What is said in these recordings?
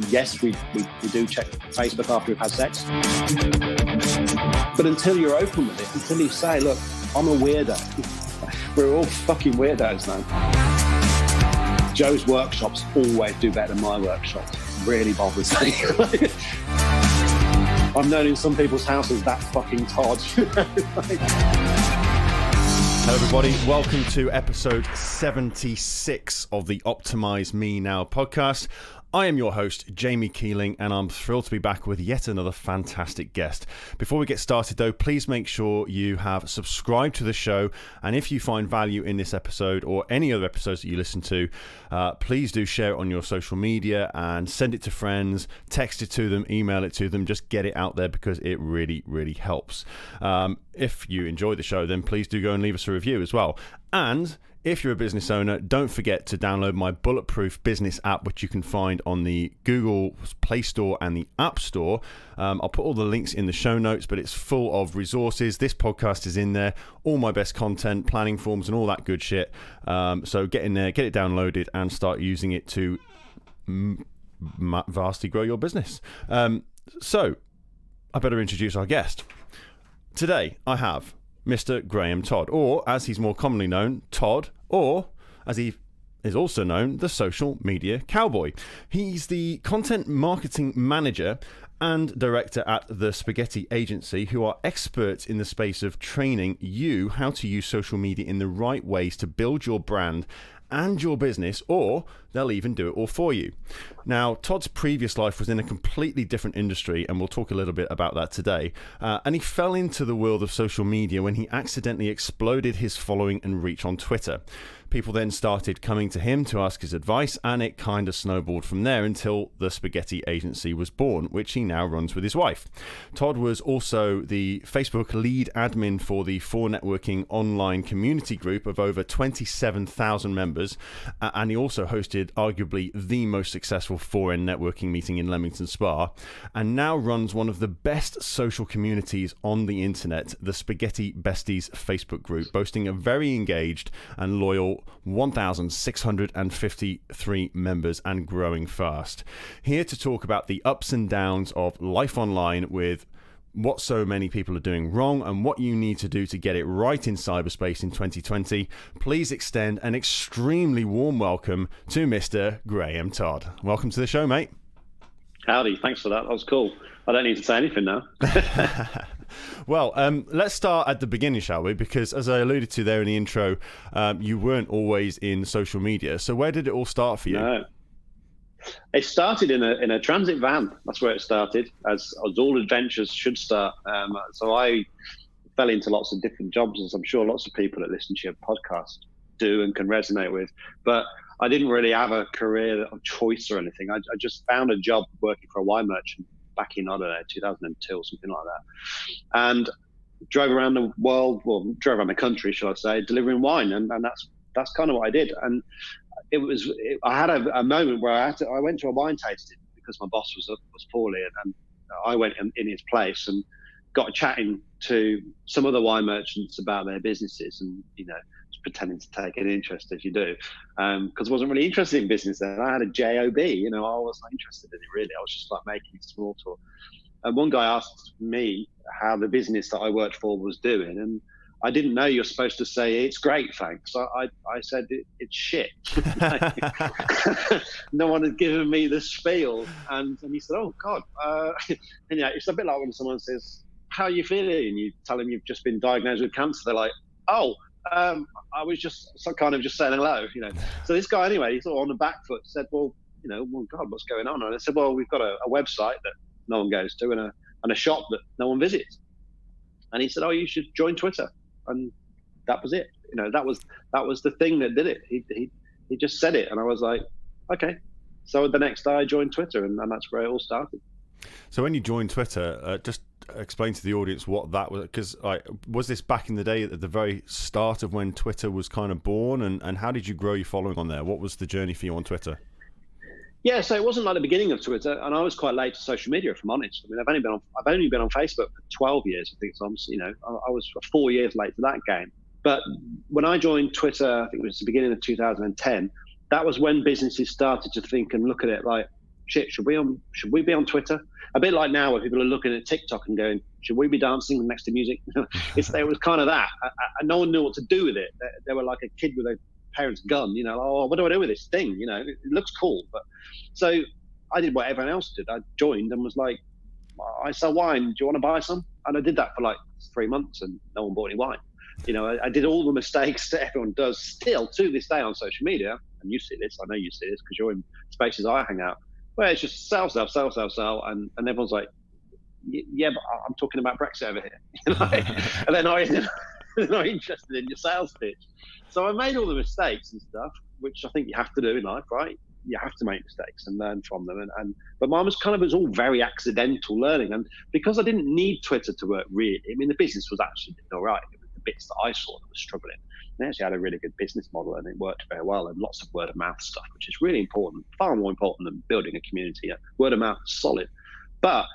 Yes, we do check Facebook after we've had sex. But until you're open with it, until you say, look, I'm a weirdo. We're all fucking weirdos, man. Joe's workshops always do better than my workshops. It really bothers me. I'm known in some people's houses that fucking Todd. Hello everybody, welcome to episode 76 of the Optimize Me Now podcast. I am your host, Jamie Keeling, and I'm thrilled to be back with yet another fantastic guest. Before we get started though, please make sure you have subscribed to the show, and if you find value in this episode or any other episodes that you listen to, please do share it on your social media and send it to friends, text it to them, email it to them, just get it out there because it really, really helps. If you enjoy the show, then please do go and leave us a review as well. And if you're a business owner, don't forget to download my Bulletproof business app, which you can find on the Google Play Store and the App Store. I'll put all the links in the show notes, but it's full of resources. This podcast is in there, all my best content, planning forms and all that good shit. So get in there, get it downloaded and start using it to vastly grow your business. So I better introduce our guest. Today I have Mr. Graham Todd, or as he's more commonly known, Todd, or as he is also known, the social media cowboy. He's the content marketing manager and director at the Spaghetti Agency, who are experts in the space of training you how to use social media in the right ways to build your brand and your business, or they'll even do it all for you. Now, Todd's previous life was in a completely different industry, and we'll talk a little bit about that today. And he fell into the world of social media when he accidentally exploded his following and reach on Twitter. People then started coming to him to ask his advice, and it kind of snowballed from there until the Spaghetti Agency was born, which he now runs with his wife. Todd was also the Facebook lead admin for the For Networking online community group of over 27,000 members, and he also hosted arguably the most successful 4N networking meeting in Leamington Spa, and now runs one of the best social communities on the internet, the Spaghetti Besties Facebook group, boasting a very engaged and loyal 1,653 members and growing fast. Here to talk about the ups and downs of life online with what so many people are doing wrong and what you need to do to get it right in cyberspace in 2020, please extend an extremely warm welcome to Mr. Graham Todd. Welcome to the show, mate. Howdy, thanks for that. That was cool. I don't need to say anything now. Well, let's start at the beginning, shall we? Because as I alluded to there in the intro, you weren't always in social media. So where did it all start for you? No. It started in a transit van. That's where it started, as all adventures should start. So I fell into lots of different jobs, as I'm sure lots of people that listen to your podcast do and can resonate with. But I didn't really have a career of choice or anything. I just found a job working for a wine merchant back in, I don't know, 2002 or something like that. And drove around the world, well, drove around the country, shall I say, delivering wine. And that's kind of what I did. And I had a moment where I went to a wine tasting because my boss was poorly, and I went in his place and got chatting to some other wine merchants about their businesses, and just pretending to take an interest as you do, because I wasn't really interested in business then. I had a job, I wasn't interested in it really. I was just like making small talk. And one guy asked me how the business that I worked for was doing, and I didn't know you're supposed to say it's great, thanks. I said it's shit. No one had given me the spiel, and he said, "Oh God," and it's a bit like when someone says, "How are you feeling?" and you tell them you've just been diagnosed with cancer. They're like, "Oh, I was just kind of just saying hello," So this guy, anyway, he sort of on the back foot said, "Well, well, God, what's going on?" And I said, "Well, we've got a website that no one goes to, and a shop that no one visits." And he said, "Oh, you should join Twitter." And that was it. That was the thing that did it. He just said it, and I was like, okay. So the next day I joined Twitter, and that's where it all started. So when you joined Twitter, just explain to the audience what that was, because was this back in the day at the very start of when Twitter was kind of born, and how did you grow your following on there? What was the journey for you on Twitter? Yeah, so it wasn't like the beginning of Twitter, and I was quite late to social media, if I'm honest. I mean, I've only been on Facebook for 12 years, I think. So I was 4 years late to that game. But when I joined Twitter, I think it was the beginning of 2010. That was when businesses started to think and look at it like, shit, should we be on Twitter? A bit like now where people are looking at TikTok and going, should we be dancing next to music? It was kind of that. And no one knew what to do with it. They were like a kid with a parent's gun, oh, what do I do with this thing? It looks cool. But so I did what everyone else did. I joined and was like, I sell wine. Do you want to buy some? And I did that for like 3 months and no one bought any wine. I did all the mistakes that everyone does still to this day on social media. And you see this, I know you see this because you're in spaces I hang out, where it's just sell. And everyone's like, yeah, but I'm talking about Brexit over here. And they're not interested in your sales pitch. So I made all the mistakes and stuff, which I think you have to do in life, right? You have to make mistakes and learn from them. But mine was all very accidental learning. And because I didn't need Twitter to work really, I mean, the business was actually all right. It was the bits that I saw that was struggling. They actually had a really good business model and it worked very well, and lots of word of mouth stuff, which is really important, far more important than building a community. Word of mouth is solid. But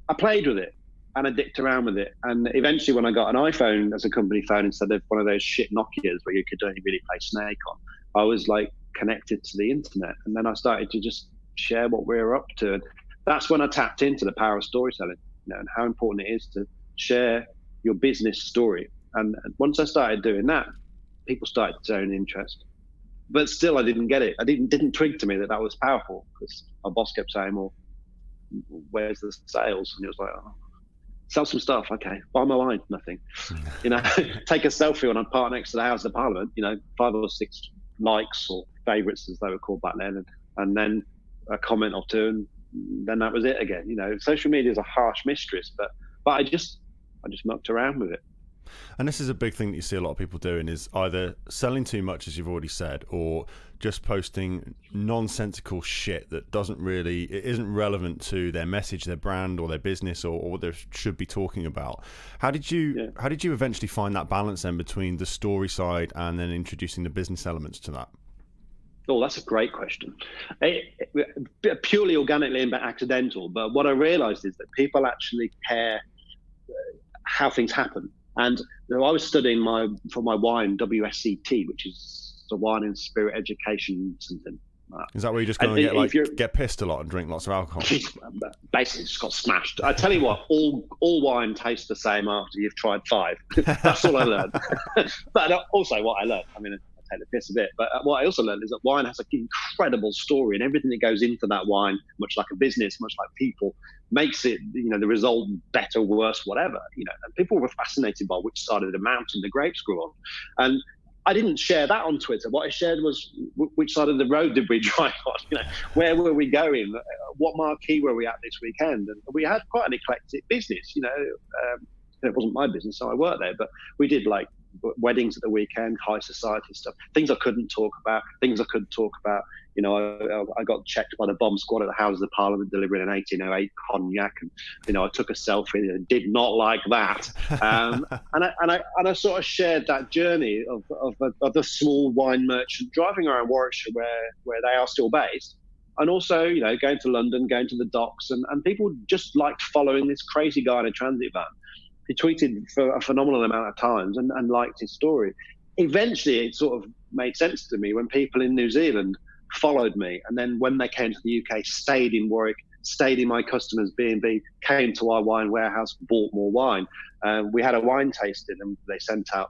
I played with it and I dicked around with it. And eventually when I got an iPhone as a company phone instead of one of those shit Nokias where you could only really play Snake on, I was like connected to the internet. And then I started to just share what we were up to. And that's when I tapped into the power of storytelling, and how important it is to share your business story. And once I started doing that, people started showing interest. But still, I didn't get it. I didn't twig to me that was powerful, because my boss kept saying, well, where's the sales? And it was like, oh, sell some stuff. Okay, buy my wine. Nothing. Take a selfie when I'm parked next to the House of Parliament. 5 or 6 likes or favourites, as they were called back then, and then a comment or two, and then that was it again. Social media is a harsh mistress, but I just mucked around with it. And this is a big thing that you see a lot of people doing, is either selling too much, as you've already said, or just posting nonsensical shit that isn't relevant to their message, their brand, or their business, or what they should be talking about. How did you eventually find that balance then between the story side and then introducing the business elements to that? Oh, that's a great question. Purely organically and accidental, but what I realized is that people actually care how things happen. And I was studying for my wine, WSET, which is the wine and spirit education something. Is that where you just go and get pissed a lot and drink lots of alcohol? Basically, just got smashed. I tell you what, all wine tastes the same after you've tried 5. That's all I learned. But also what I learned, I take the piss a bit, but what I also learned is that wine has an incredible story, and everything that goes into that wine, much like a business, much like people, makes it, the result better, worse, whatever, and people were fascinated by which side of the mountain the grapes grew on. And I didn't share that on Twitter. What I shared was which side of the road did we drive on? Where were we going? What marquee were we at this weekend? And we had quite an eclectic business. It wasn't my business, so I worked there, but we did like weddings at the weekend, high society stuff, things I couldn't talk about. I got checked by the bomb squad at the Houses of Parliament delivering an 1808 cognac, and I took a selfie and did not like that. And I sort of shared that journey of the small wine merchant driving around Warwickshire where they are still based, and also going to London, going to the docks, and people just liked following this crazy guy in a transit van. He tweeted for a phenomenal amount of times and liked his story. Eventually, it sort of made sense to me when people in New Zealand followed me, and then when they came to the UK, stayed in Warwick, stayed in my customers' B&B, came to our wine warehouse, bought more wine. We had a wine tasting, and they sent out,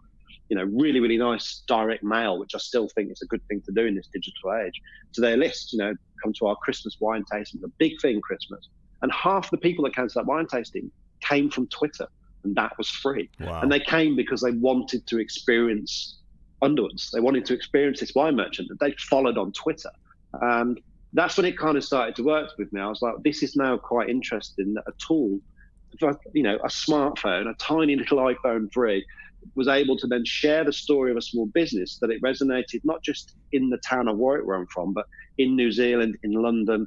really, really nice direct mail, which I still think is a good thing to do in this digital age, to their list. Come to our Christmas wine tasting, the big thing, Christmas. And half the people that came to that wine tasting came from Twitter. And that was free. Wow. And they came because they wanted to experience Underwoods. They wanted to experience this wine merchant that they followed on Twitter. And that's when it kind of started to work with me. I was like, this is now quite interesting that a tool, a smartphone, a tiny little iPhone 3, was able to then share the story of a small business, that it resonated not just in the town of Warwick where I'm from, but in New Zealand, in London,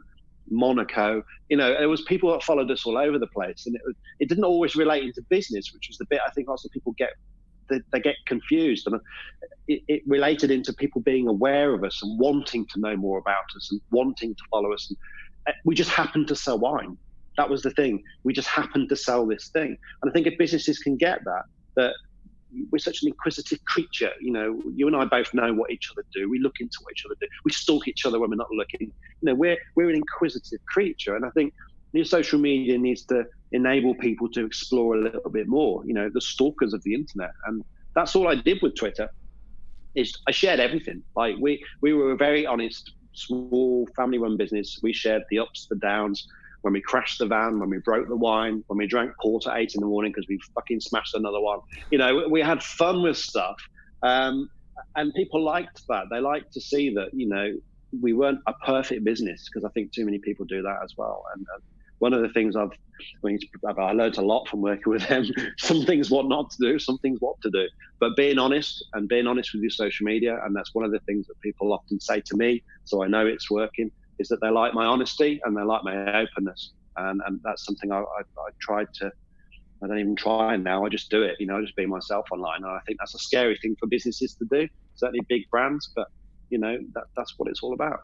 Monaco. There was people that followed us all over the place, and it didn't always relate into business, which was the bit I think lots of people get confused. And it related into people being aware of us and wanting to know more about us and wanting to follow us. And we just happened to sell wine. That was the thing. We just happened to sell this thing. And I think if businesses can get that we're such an inquisitive creature. You know, you and I both know what each other do. We look into what each other do. We stalk each other when we're not looking. You know, we're an inquisitive creature, and I think new social media needs to enable people to explore a little bit more. You know, the stalkers of the internet, and that's all I did with Twitter. Is I shared everything. Like we were a very honest, small family-run business. We shared the ups, the downs. When we crashed the van, when we broke the wine, when we drank port at 8 a.m. because we fucking smashed another one. You know, we had fun with stuff. And people liked that. They liked to see that, you know, we weren't a perfect business, because I think too many people do that as well. And one of the things I learned a lot from working with them, some things what not to do, some things what to do. But being honest with your social media, and that's one of the things that people often say to me, so I know it's working, is that they like my honesty and they like my openness. And that's something I tried to, I don't even try now, I just do it, you know, just be myself online. And I think that's a scary thing for businesses to do, certainly big brands, but you know, that's what it's all about.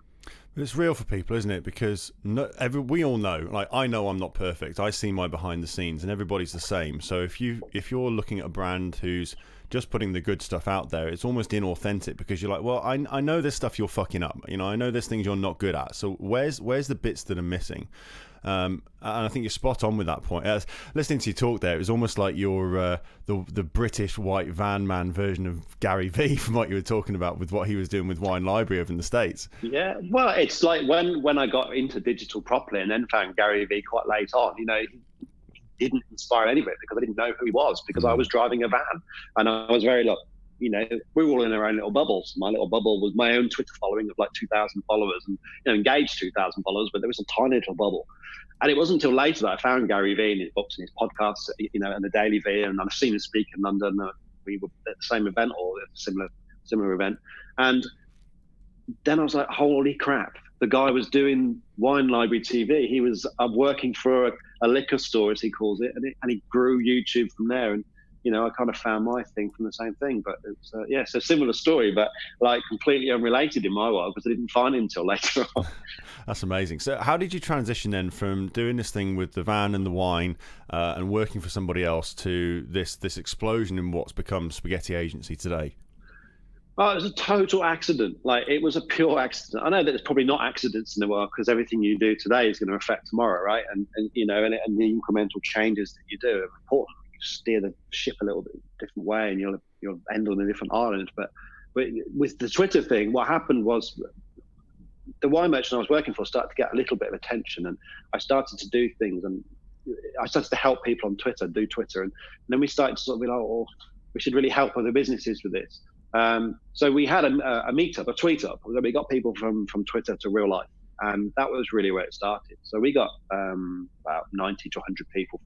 It's real for people, isn't it? Because we all know, like I know I'm not perfect. I see my behind the scenes, and everybody's the same. So if you're looking at a brand who's just putting the good stuff out there, it's almost inauthentic, because you're like, well, I know there's stuff you're fucking up. You know, I know there's things you're not good at. So where's the bits that are missing? And I think you're spot on with that point. Listening to you talk there, it was almost like you're the British white van man version of Gary Vee, from what you were talking about with what he was doing with Wine Library over in the States. Yeah, well, it's like when I got into digital properly and then found Gary Vee quite late on, you know, he didn't inspire anybody because I didn't know who he was, because I was driving a van and I was very you know, we were all in our own little bubbles. My little bubble was my own Twitter following of like 2,000 followers, and you know, engaged 2,000 followers, but there was a tiny little bubble. And it wasn't until later that I found Gary Vee in his books and his podcasts, you know, and the Daily Vee, and I've seen him speak in London. We were at the same event, or a similar event. And then I was like, holy crap, the guy was doing Wine Library TV. He was working for a liquor store, as he calls it, and he grew YouTube from there. And you know, I kind of found my thing from the same thing. But it's so similar story, but like completely unrelated in my world, because I didn't find him until later on. That's amazing. So how did you transition then from doing this thing with the van and the wine and working for somebody else to this explosion in what's become Spaghetti Agency today? Oh, it was a total accident. Like, it was a pure accident. I know that there's probably not accidents in the world, because everything you do today is going to affect tomorrow, right? And you know, and the incremental changes that you do are important. You steer the ship a little bit different way, and you'll end on a different island. But with the Twitter thing, what happened was the wine merchant I was working for started to get a little bit of attention, and I started to do things, and I started to help people on Twitter do Twitter, and then we started to sort of be like, oh, we should really help other businesses with this. So we had a meetup, a tweet up. We got people from Twitter to real life, and that was really where it started. So we got about 90 to 100 people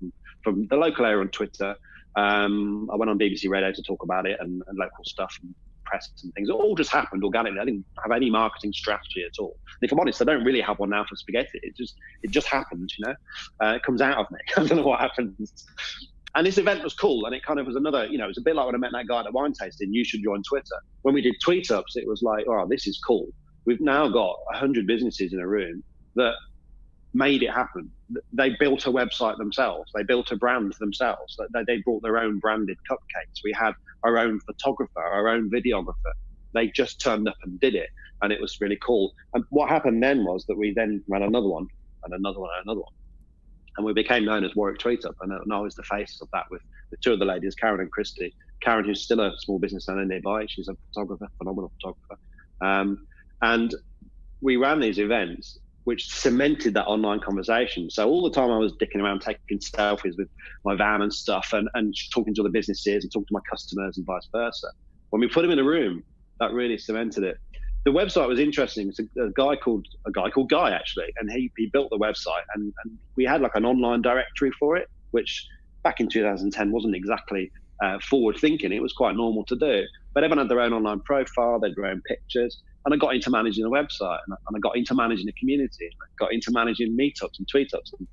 from the local area on Twitter. I went on BBC Radio to talk about it, and local stuff and press and things. It all just happened organically. I didn't have any marketing strategy at all. And if I'm honest, I don't really have one now for Spaghetti. It just happens, you know. It comes out of me. I don't know what happens. And this event was cool, and it kind of was another, you know, it was a bit like when I met that guy at the wine tasting, you should join Twitter. When we did tweet ups, it was like, oh, this is cool. We've now got 100 businesses in a room that made it happen. They built a website themselves. They built a brand themselves. They brought their own branded cupcakes. We had our own photographer, our own videographer. They just turned up and did it, and it was really cool. And what happened then was that we then ran another one, and another one, and another one. And we became known as Warwick Tweet Up, and I was the face of that with two of the ladies, Karen and Christy. Karen, who's still a small business owner nearby, she's a photographer, phenomenal photographer. And we ran these events, which cemented that online conversation. So all the time I was dicking around taking selfies with my van and stuff, and talking to other businesses and talking to my customers and vice versa. When we put them in a room, that really cemented it. The website was interesting. It's a guy called Guy, actually, and he built the website, and we had like an online directory for it, which back in 2010 wasn't exactly forward thinking. It was quite normal to do, but everyone had their own online profile, they had their own pictures, and I got into managing the website, and I got into managing the community, and I got into managing meetups and tweetups and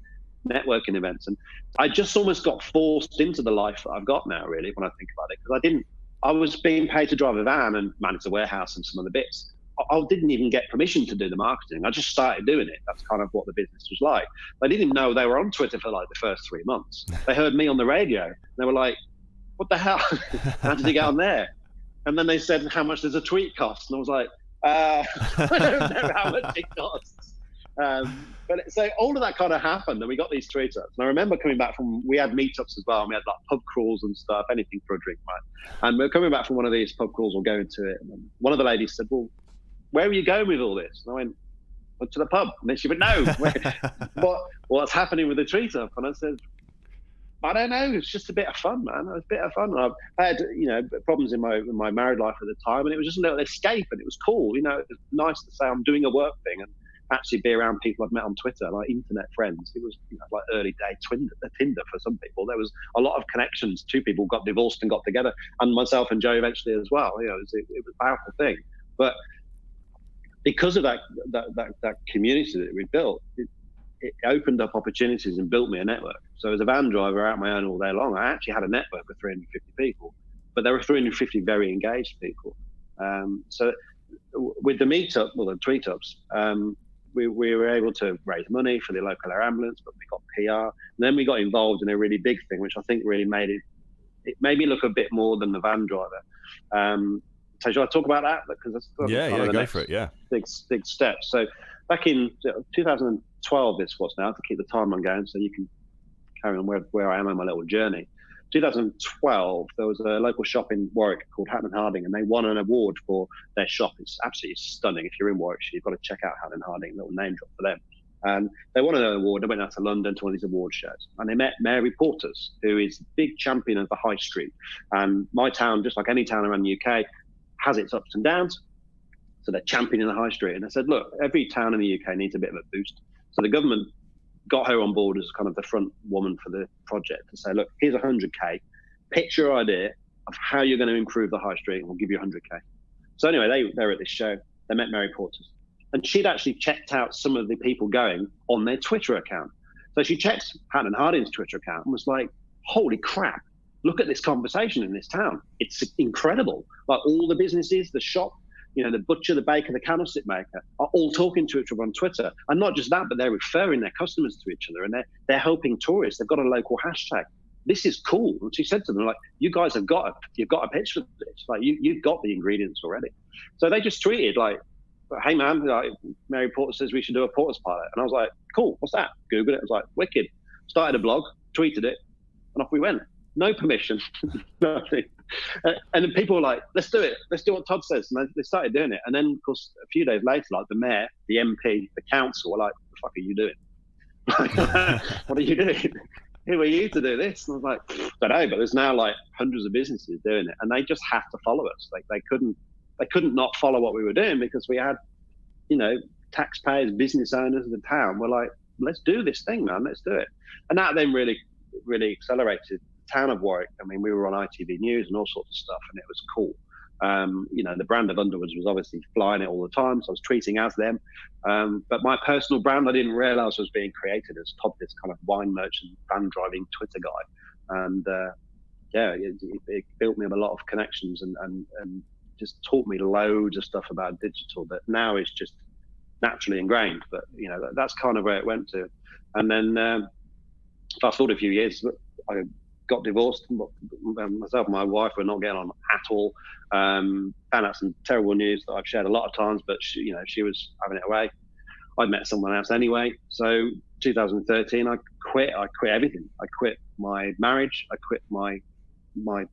networking events, and I just almost got forced into the life that I've got now, really, when I think about it, because I was being paid to drive a van and manage the warehouse and some of the bits. I didn't even get permission to do the marketing. I just started doing it. That's kind of what the business was like. They didn't know they were on Twitter for like the first 3 months. They heard me on the radio. And they were like, what the hell? How did he get on there? And then they said, how much does a tweet cost? And I was like, I don't know how much it costs. But so all of that kind of happened, and we got these tweet ups. And I remember coming back we had meetups as well, and we had like pub crawls and stuff, anything for a drink, right? And we were coming back from one of these pub crawls or going to it. And one of the ladies said, well, where are you going with all this? And I went to the pub. And then she went, no, what's happening with the tweet up? And I said, I don't know. It's just a bit of fun, man. It was a bit of fun. I had, problems in my married life at the time, and it was just a little escape, and it was cool. It was nice to say I'm doing a work thing and actually be around people I've met on Twitter, like internet friends. It was like early day Tinder for some people. There was a lot of connections. Two people got divorced and got together, and myself and Joe eventually as well. It was a powerful thing. But because of that community that we built, it opened up opportunities and built me a network. So as a van driver out my own all day long, I actually had a network of 350 people, but there were 350 very engaged people. So with the meetup, the tweet ups, we were able to raise money for the local air ambulance, but we got PR. And then we got involved in a really big thing, which I think really made me look a bit more than the van driver. So should I talk about that? Because that's go for it. Yeah, big steps. So back in 2012, this was now to keep the timeline going, so you can carry on where I am on my little journey. 2012, there was a local shop in Warwick called Hatton Harding, and they won an award for their shop. It's absolutely stunning. If you're in Warwickshire, you've got to check out Hatton Harding. Little name drop for them. And they won an award. They went out to London to one of these award shows, and they met Mary Porters, who is the big champion of the high street. And my town, just like any town around the UK, has its ups and downs. So they're championing the high street. And I said, look, every town in the UK needs a bit of a boost. So the government got her on board as kind of the front woman for the project to say, look, here's 100K. Pitch your idea of how you're going to improve the high street, and we'll give you 100K. So anyway, they were at this show. They met Mary Porters. And she'd actually checked out some of the people going on their Twitter account. So she checked Hatton Harding's Twitter account and was like, holy crap, look at this conversation in this town. It's incredible. Like all the businesses, the shop, the butcher, the baker, the candlestick maker are all talking to each other on Twitter. And not just that, but they're referring their customers to each other, and they're helping tourists. They've got a local hashtag. This is cool. And she said to them, like, you guys you've got a pitch for this. Like you've got the ingredients already. So they just tweeted like, hey man, like, Mary Porter says we should do a Porter's pilot. And I was like, cool, what's that? Googled it. I was like, wicked. Started a blog, tweeted it, and off we went. No permission, nothing. And then people were like, let's do it. Let's do what Todd says. And they started doing it. And then, of course, a few days later, like the mayor, the MP, the council were like, what the fuck are you doing? What are you doing? Who are you to do this? And I was like, I don't know, but there's now like hundreds of businesses doing it, and they just have to follow us. Like they couldn't not follow what we were doing, because we had, taxpayers, business owners of the town were like, let's do this thing, man, let's do it. And that then really, really accelerated the town of Warwick. I mean, we were on ITV News and all sorts of stuff, and it was cool. The brand of Underwoods was obviously flying it all the time, so I was tweeting as them. But my personal brand, I didn't realize was being created as Todd, this kind of wine merchant, van driving Twitter guy. And it built me up a lot of connections and just taught me loads of stuff about digital that now is just naturally ingrained. But that's kind of where it went to. And then fast forward a few years, I got divorced. Myself and my wife were not getting on at all. Found out some terrible news that I've shared a lot of times, but she was having it away. I'd met someone else anyway. So 2013, I quit everything. I quit my marriage. I quit my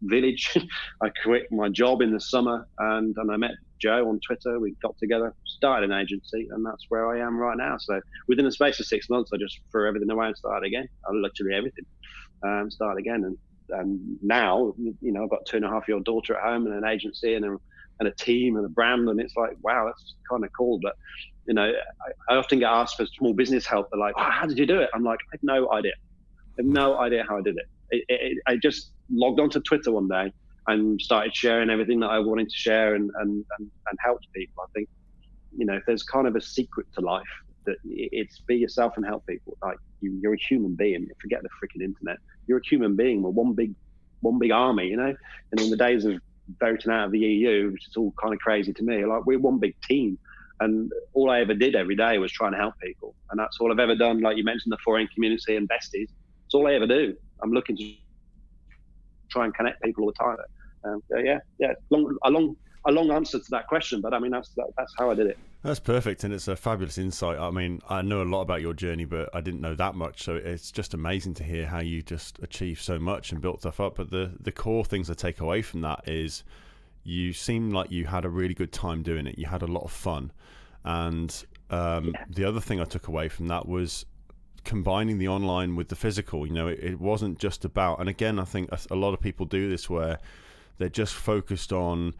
village. I quit my job in the summer, and I met Joe on Twitter. We got together, started an agency, and that's where I am right now. So within the space of 6 months, I just threw everything away and started again. Literally everything. Start again, and now I've got 2.5-year-old daughter at home, and an agency, and a team, and a brand, and it's like, wow, that's kind of cool. But I often get asked for small business help. They're like, oh, how did you do it? I'm like, I have no idea. I have no idea how I did it. I just logged onto Twitter one day and started sharing everything that I wanted to share and helped people. I think if there's kind of a secret to life, that it's be yourself and help people. Like you're a human being. Forget the freaking internet. You're a human being. We're one big army, And in the days of voting out of the EU, which is all kind of crazy to me, like we're one big team. And all I ever did every day was try and help people. And that's all I've ever done. Like you mentioned, the foreign community and besties. It's all I ever do. I'm looking to try and connect people all the time. A long answer to that question, but I mean, that's how I did it. That's perfect, and it's a fabulous insight. I mean, I know a lot about your journey, but I didn't know that much, so it's just amazing to hear how you just achieved so much and built stuff up. But the core things I take away from that is you seem like you had a really good time doing it. You had a lot of fun. And the other thing I took away from that was combining the online with the physical. You know, it wasn't just about, and again, I think a lot of people do this where they're just focused on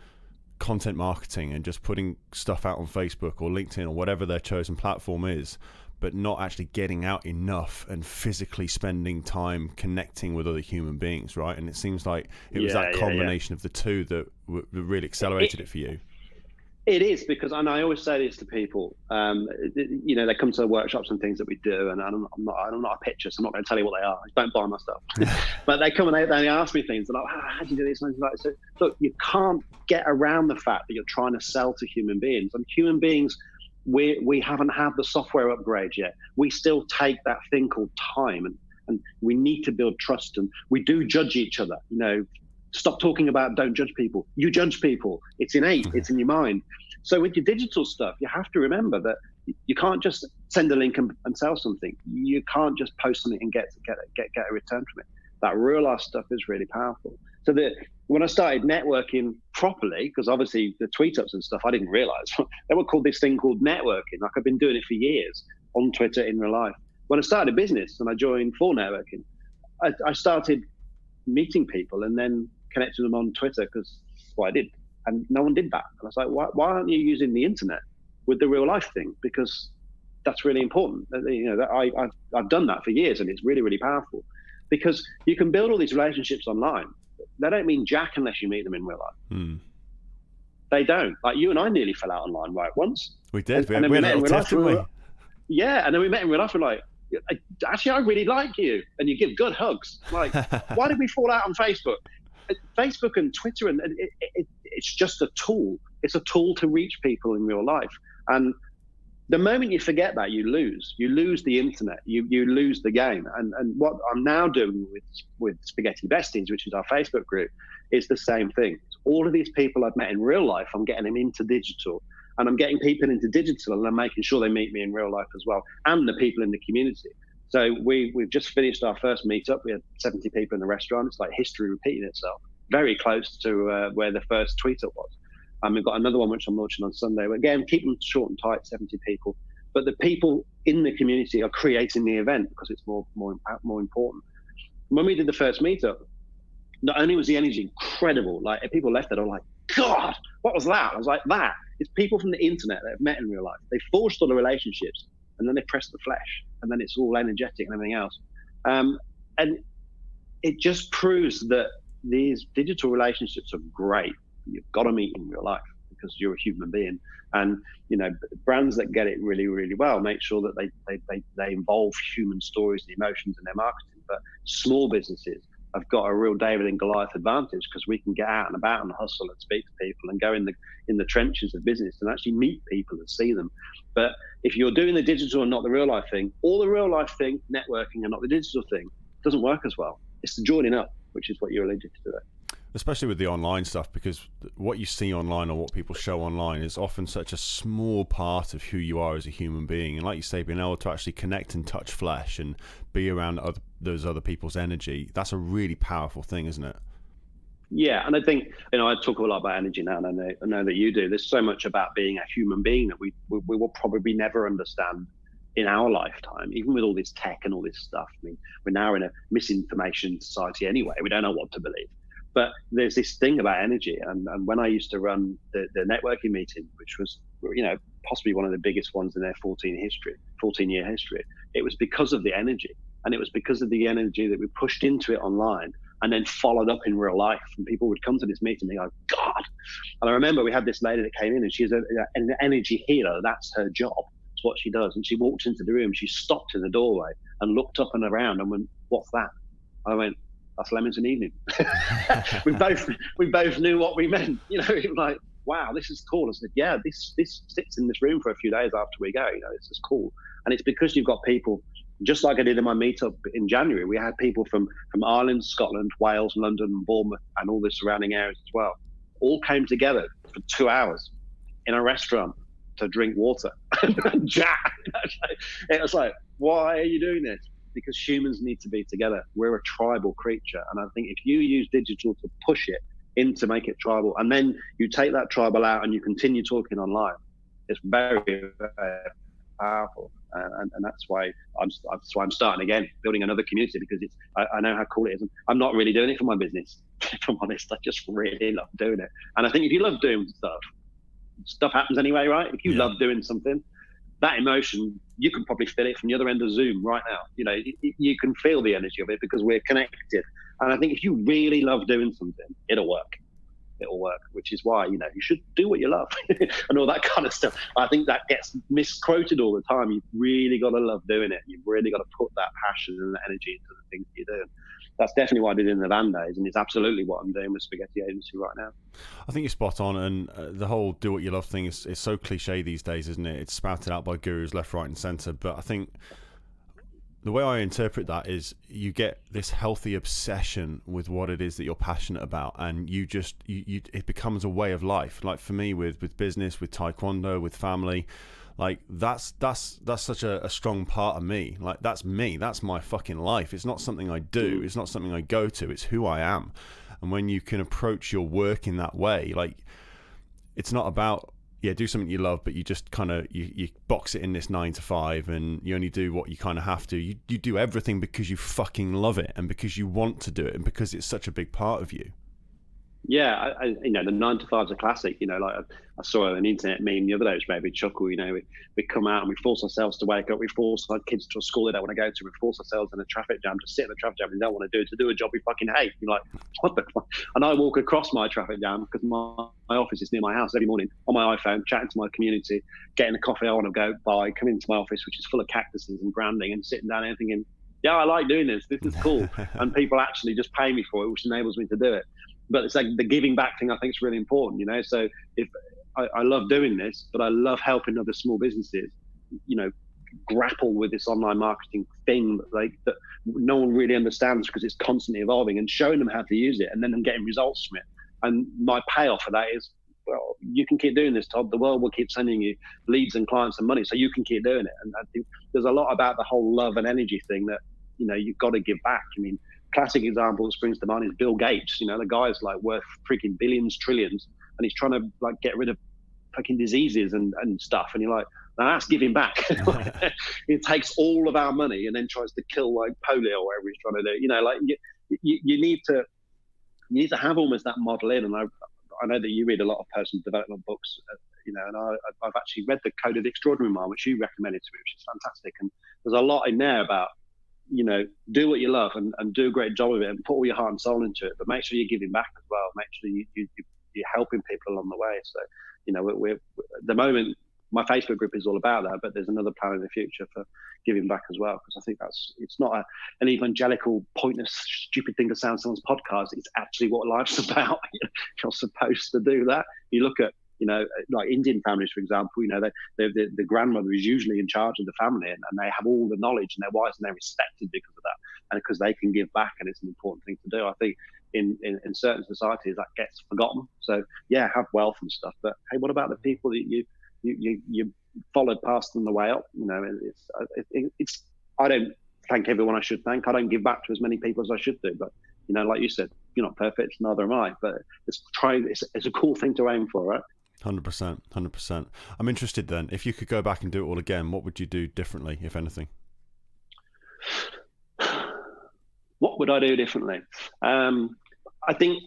content marketing and just putting stuff out on Facebook or LinkedIn or whatever their chosen platform is, but not actually getting out enough and physically spending time connecting with other human beings, right? And it seems like it was that combination of the two that really accelerated it for you. It is, because, and I always say this to people, you know, they come to the workshops and things that we do, and I'm not a pitcher, so I'm not going to tell you what they are. Don't buy my stuff. But they come and they ask me things, they're like, how do you do this? And like, so look, you can't get around the fact that you're trying to sell to human beings. And human beings, we haven't had the software upgrade yet. We still take that thing called time, and we need to build trust, and we do judge each other, you know. Stop talking about don't judge people. You judge people. It's innate. It's in your mind. So with your digital stuff, you have to remember that you can't just send a link and sell something. You can't just post something and get a return from it. That real life stuff is really powerful. So when I started networking properly, because obviously the tweet ups and stuff, I didn't realize they were called this thing called networking. Like, I've been doing it for years on Twitter in real life. When I started a business and I joined for networking, I started meeting people and then connecting them on Twitter, because that's what I did, and no one did that. And I was like, why aren't you using the internet with the real life thing? Because that's really important. You know, I've done that for years, and it's really, really powerful, because you can build all these relationships online. They don't mean jack unless you meet them in real life. They don't. Like, you and I nearly fell out online once. We did. And then we met in real life. Didn't we? Yeah, and then we met in real life. We're like, actually, I really like you, and you give good hugs. Like, why did we fall out on Facebook? Facebook and Twitter, and it's just a tool. It's a tool to reach people in real life. And the moment you forget that, you lose the internet. You lose the game. And what I'm now doing with Spaghetti Besties, which is our Facebook group, is the same thing. All of these people I've met in real life, I'm getting them into digital, and I'm getting people into digital, and I'm making sure they meet me in real life as well, and the people in the community. So we've just finished our first meetup. We had 70 people in the restaurant. It's like history repeating itself. Very close to where the first tweet up was. And we've got another one which I'm launching on Sunday. But again, keep them short and tight, 70 people. But the people in the community are creating the event, because it's more important. When we did the first meetup, not only was the energy incredible, like, if people left it, I was like, God, what was that? I was like, that. It's people from the internet that have met in real life. They forged all the relationships, and then they press the flesh, and then it's all energetic and everything else. And it just proves that these digital relationships are great. You've got to meet in real life, because you're a human being. And, you know, brands that get it really, really well make sure that they involve human stories and emotions in their marketing. But small businesses have got a real David and Goliath advantage, because we can get out and about and hustle and speak to people and go in the trenches of business and actually meet people and see them. But if you're doing the digital and not the real life thing, or the real life thing, networking, and not the digital thing, it doesn't work as well. It's the joining up, which is what you're alluded to do. Especially with the online stuff, because what you see online or what people show online is often such a small part of who you are as a human being. And like you say, being able to actually connect and touch flesh and be around those other people's energy, that's a really powerful thing, isn't it? Yeah, and I think, you know, I talk a lot about energy now, and I know that you do. There's so much about being a human being that we will probably never understand in our lifetime, even with all this tech and all this stuff. I mean, we're now in a misinformation society anyway. We don't know what to believe. But there's this thing about energy. And when I used to run the networking meeting, which was, you know, possibly one of the biggest ones in their 14-year history, it was because of the energy. And it was because of the energy that we pushed into it online and then followed up in real life. And people would come to this meeting and they go, God. And I remember we had this lady that came in, and she's an energy healer. That's her job. It's what she does. And she walked into the room, she stopped in the doorway and looked up and around and went, what's that? I went, that's lemons and evening. we both knew what we meant. You know, it was like, wow, this is cool. I said, yeah, this sits in this room for a few days after we go. You know, this is cool. And it's because you've got people Just like I did in my meetup in January, we had people from Ireland, Scotland, Wales, London, Bournemouth, and all the surrounding areas as well, all came together for 2 hours in a restaurant to drink water and chat. It was like, why are you doing this? Because humans need to be together. We're a tribal creature. And I think if you use digital to push it in to make it tribal, and then you take that tribal out and you continue talking online, it's very, very powerful. And that's why I'm starting again, building another community, because I know how cool it is. And I'm not really doing it for my business, if I'm honest. I just really love doing it. And I think if you love doing stuff happens anyway, right? If you love doing something, that emotion, you can probably feel it from the other end of Zoom right now. You know, you can feel the energy of it because we're connected. And I think if you really love doing something, it'll work. It'll work, which is why, you know, you should do what you love and all that kind of stuff. I think that gets misquoted all the time. You've really got to love doing it. You've really got to put that passion and that energy into the things you do. And that's definitely what I did in the van days, and it's absolutely what I'm doing with Spaghetti Agency right now. I think you're spot on, and the whole do what you love thing is so cliche these days, isn't it? It's spouted out by gurus left, right and centre, but I think the way I interpret that is you get this healthy obsession with what it is that you're passionate about, and you it becomes a way of life. Like for me, with business, with taekwondo, with family, like that's such a strong part of me. Like that's me. That's my fucking life. It's not something I do. It's not something I go to. It's who I am. And when you can approach your work in that way, like it's not about do something you love, but you just kind of you box it in this 9 to 5, and you only do what you kind of have to. You do everything because you fucking love it, and because you want to do it, and because it's such a big part of you. Yeah, you know, the 9 to 5's a classic. You know, like I saw an internet meme the other day which made me chuckle. You know, we come out and we force ourselves to wake up. We force our kids to a school they don't want to go to. We force ourselves in a traffic jam to sit in a traffic jam we don't want to do a job we fucking hate. You're like, what the fuck? And I walk across my traffic jam because my office is near my house every morning on my iPhone, chatting to my community, getting the coffee I want to go buy, coming into my office, which is full of cactuses and branding, and sitting down and thinking, yeah, I like doing this. This is cool. And people actually just pay me for it, which enables me to do it. But it's like the giving back thing, I think, is really important, you know. So if I love doing this, but I love helping other small businesses, you know, grapple with this online marketing thing that no one really understands because it's constantly evolving, and showing them how to use it, and then them getting results from it. And my payoff for that is, well, you can keep doing this, Todd. The world will keep sending you leads and clients and money, so you can keep doing it. And I think there's a lot about the whole love and energy thing that, you know, you've got to give back. I mean, classic example that springs to mind is Bill Gates. You know, the guy's like worth freaking billions, trillions, and he's trying to like get rid of fucking diseases and stuff. And you're like, now that's giving back. It takes all of our money and then tries to kill like polio or whatever he's trying to do. You know, like you need to have almost that model in. And I know that you read a lot of personal development books, you know, and I've actually read the Code of the Extraordinary Mind, which you recommended to me, which is fantastic. And there's a lot in there about, you know, do what you love and do a great job of it, and put all your heart and soul into it, but make sure you're giving back as well. Make sure you're helping people along the way. So, you know, we're at the moment, my Facebook group is all about that, but there's another plan in the future for giving back as well, because I think it's not an evangelical, pointless, stupid thing to say on someone's podcast. It's actually what life's about. You're supposed to do that. You look at, you know, like Indian families, for example, you know, the grandmother is usually in charge of the family, and they have all the knowledge, and they're wise and they're respected because of that, and because they can give back, and it's an important thing to do. I think in certain societies that gets forgotten. So yeah, have wealth and stuff, but hey, what about the people that you followed past on the way up? You know, it's I don't thank everyone I should thank. I don't give back to as many people as I should do, but you know, like you said, you're not perfect, neither am I, but it's a cool thing to aim for, right? 100%. I'm interested then, if you could go back and do it all again, what would you do differently, if anything? What would I do differently? I think,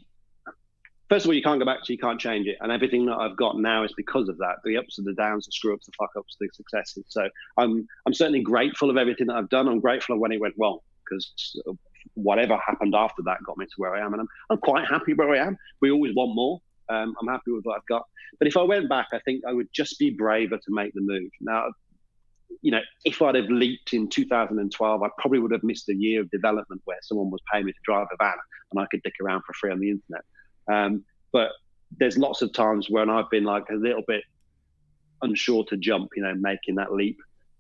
first of all, you can't go back, so you can't change it. And everything that I've got now is because of that. The ups and the downs, the screw ups, the fuck ups, the successes. So I'm certainly grateful of everything that I've done. I'm grateful of when it went wrong, because whatever happened after that got me to where I am. And I'm quite happy where I am. We always want more. I'm happy with what I've got. But if I went back, I think I would just be braver to make the move. Now, you know, if I'd have leaped in 2012, I probably would have missed a year of development where someone was paying me to drive a van and I could dick around for free on the internet. But there's lots of times when I've been like a little bit unsure to jump, you know, making that leap.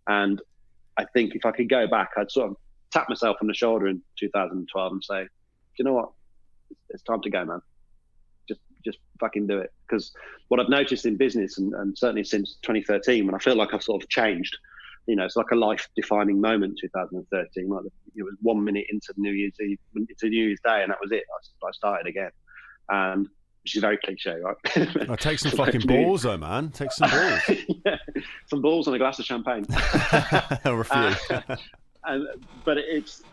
And I think if I could go back, I'd sort of tap myself on the shoulder in 2012 and say, do you know what? It's time to go, man. Just fucking do it. Because what I've noticed in business, and certainly since 2013, when I feel like I've sort of changed, it's like a life-defining moment. 2013, like it was 1 minute into New Year's Eve, into New Year's Day, and that was it. I started again, and which is very cliche, right? Take some fucking balls, though, man. Take some balls. Yeah, some balls and a glass of champagne. Or a few. But it's,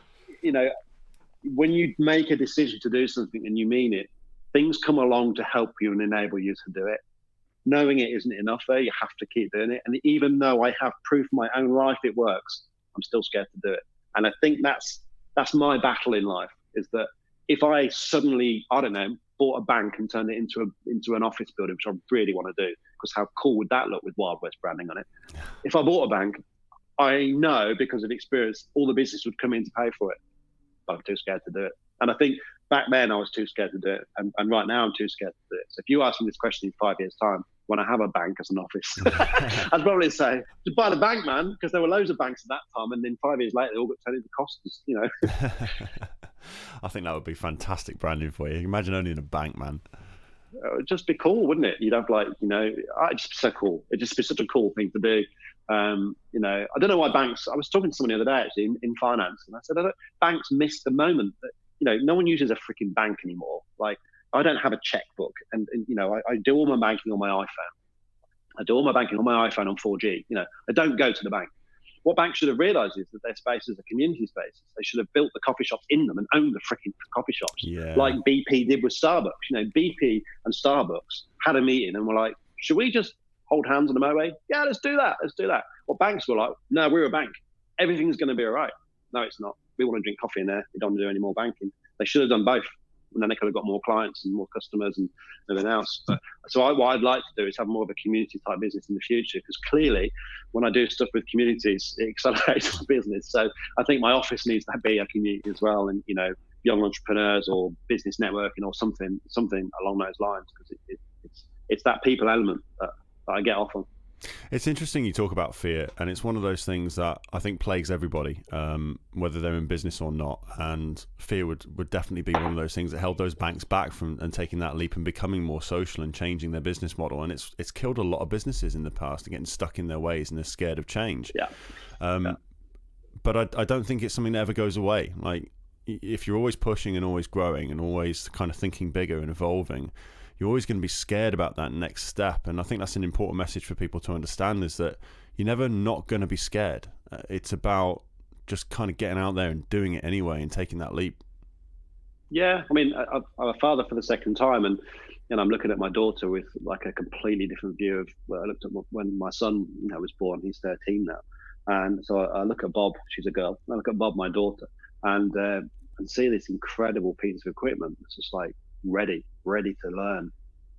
when you make a decision to do something and you mean it, things come along to help you and enable you to do it. Knowing it isn't enough there, you have to keep doing it. And even though I have proof in my own life it works, I'm still scared to do it. And I think that's my battle in life, is that if I suddenly, I don't know, bought a bank and turned it into an office building, which I really want to do, because how cool would that look with Wild West branding on it? If I bought a bank, I know because of experience, all the business would come in to pay for it. But I'm too scared to do it. And I think back then I was too scared to do it. And right now I'm too scared to do it. So if you ask me this question in 5 years' time, when I have a bank as an office, I'd probably say, just buy the bank, man, because there were loads of banks at that time. And then 5 years later, they all got turned into costs, I think that would be fantastic branding for you. Imagine owning a bank, man. It would just be cool, wouldn't it? You'd have it'd just be so cool. It'd just be such a cool thing to do. I don't know why banks, I was talking to someone the other day actually in finance, and I said, banks miss the moment that, no one uses a freaking bank anymore. Like, I don't have a checkbook, and I do all my banking on my iPhone. I do all my banking on my iPhone on 4G. I don't go to the bank. What banks should have realised is that their spaces are community spaces. They should have built the coffee shops in them and owned the freaking coffee shops, like BP did with Starbucks. BP and Starbucks had a meeting and were like, should we just hold hands on the motorway? Yeah, let's do that. Well, banks were like, no, we're a bank. Everything's going to be all right. No, it's not. We want to drink coffee in there. We don't want to do any more banking. They should have done both. And then they could have got more clients and more customers and everything else. But what I'd like to do is have more of a community type business in the future, because clearly when I do stuff with communities, it accelerates my business. So I think my office needs to be a community as well, and young entrepreneurs or business networking or something along those lines, because it's that people element that I get off on. It's interesting you talk about fear, and it's one of those things that I think plagues everybody, whether they're in business or not. And fear would definitely be one of those things that held those banks back from and taking that leap and becoming more social and changing their business model. And it's killed a lot of businesses in the past, and getting stuck in their ways, and they're scared of change. But I don't think it's something that ever goes away. Like, if you're always pushing and always growing and always kind of thinking bigger and evolving, you're always going to be scared about that next step. And I think that's an important message for people to understand, is that you're never not going to be scared. It's about just kind of getting out there and doing it anyway and taking that leap. Yeah, I mean, I'm a father for the second time, and I'm looking at my daughter with like a completely different view of I looked at when my son was born. He's 13 now. And so I look at Bob, she's a girl. I look at Bob, my daughter, and see this incredible piece of equipment. It's just like, ready to learn,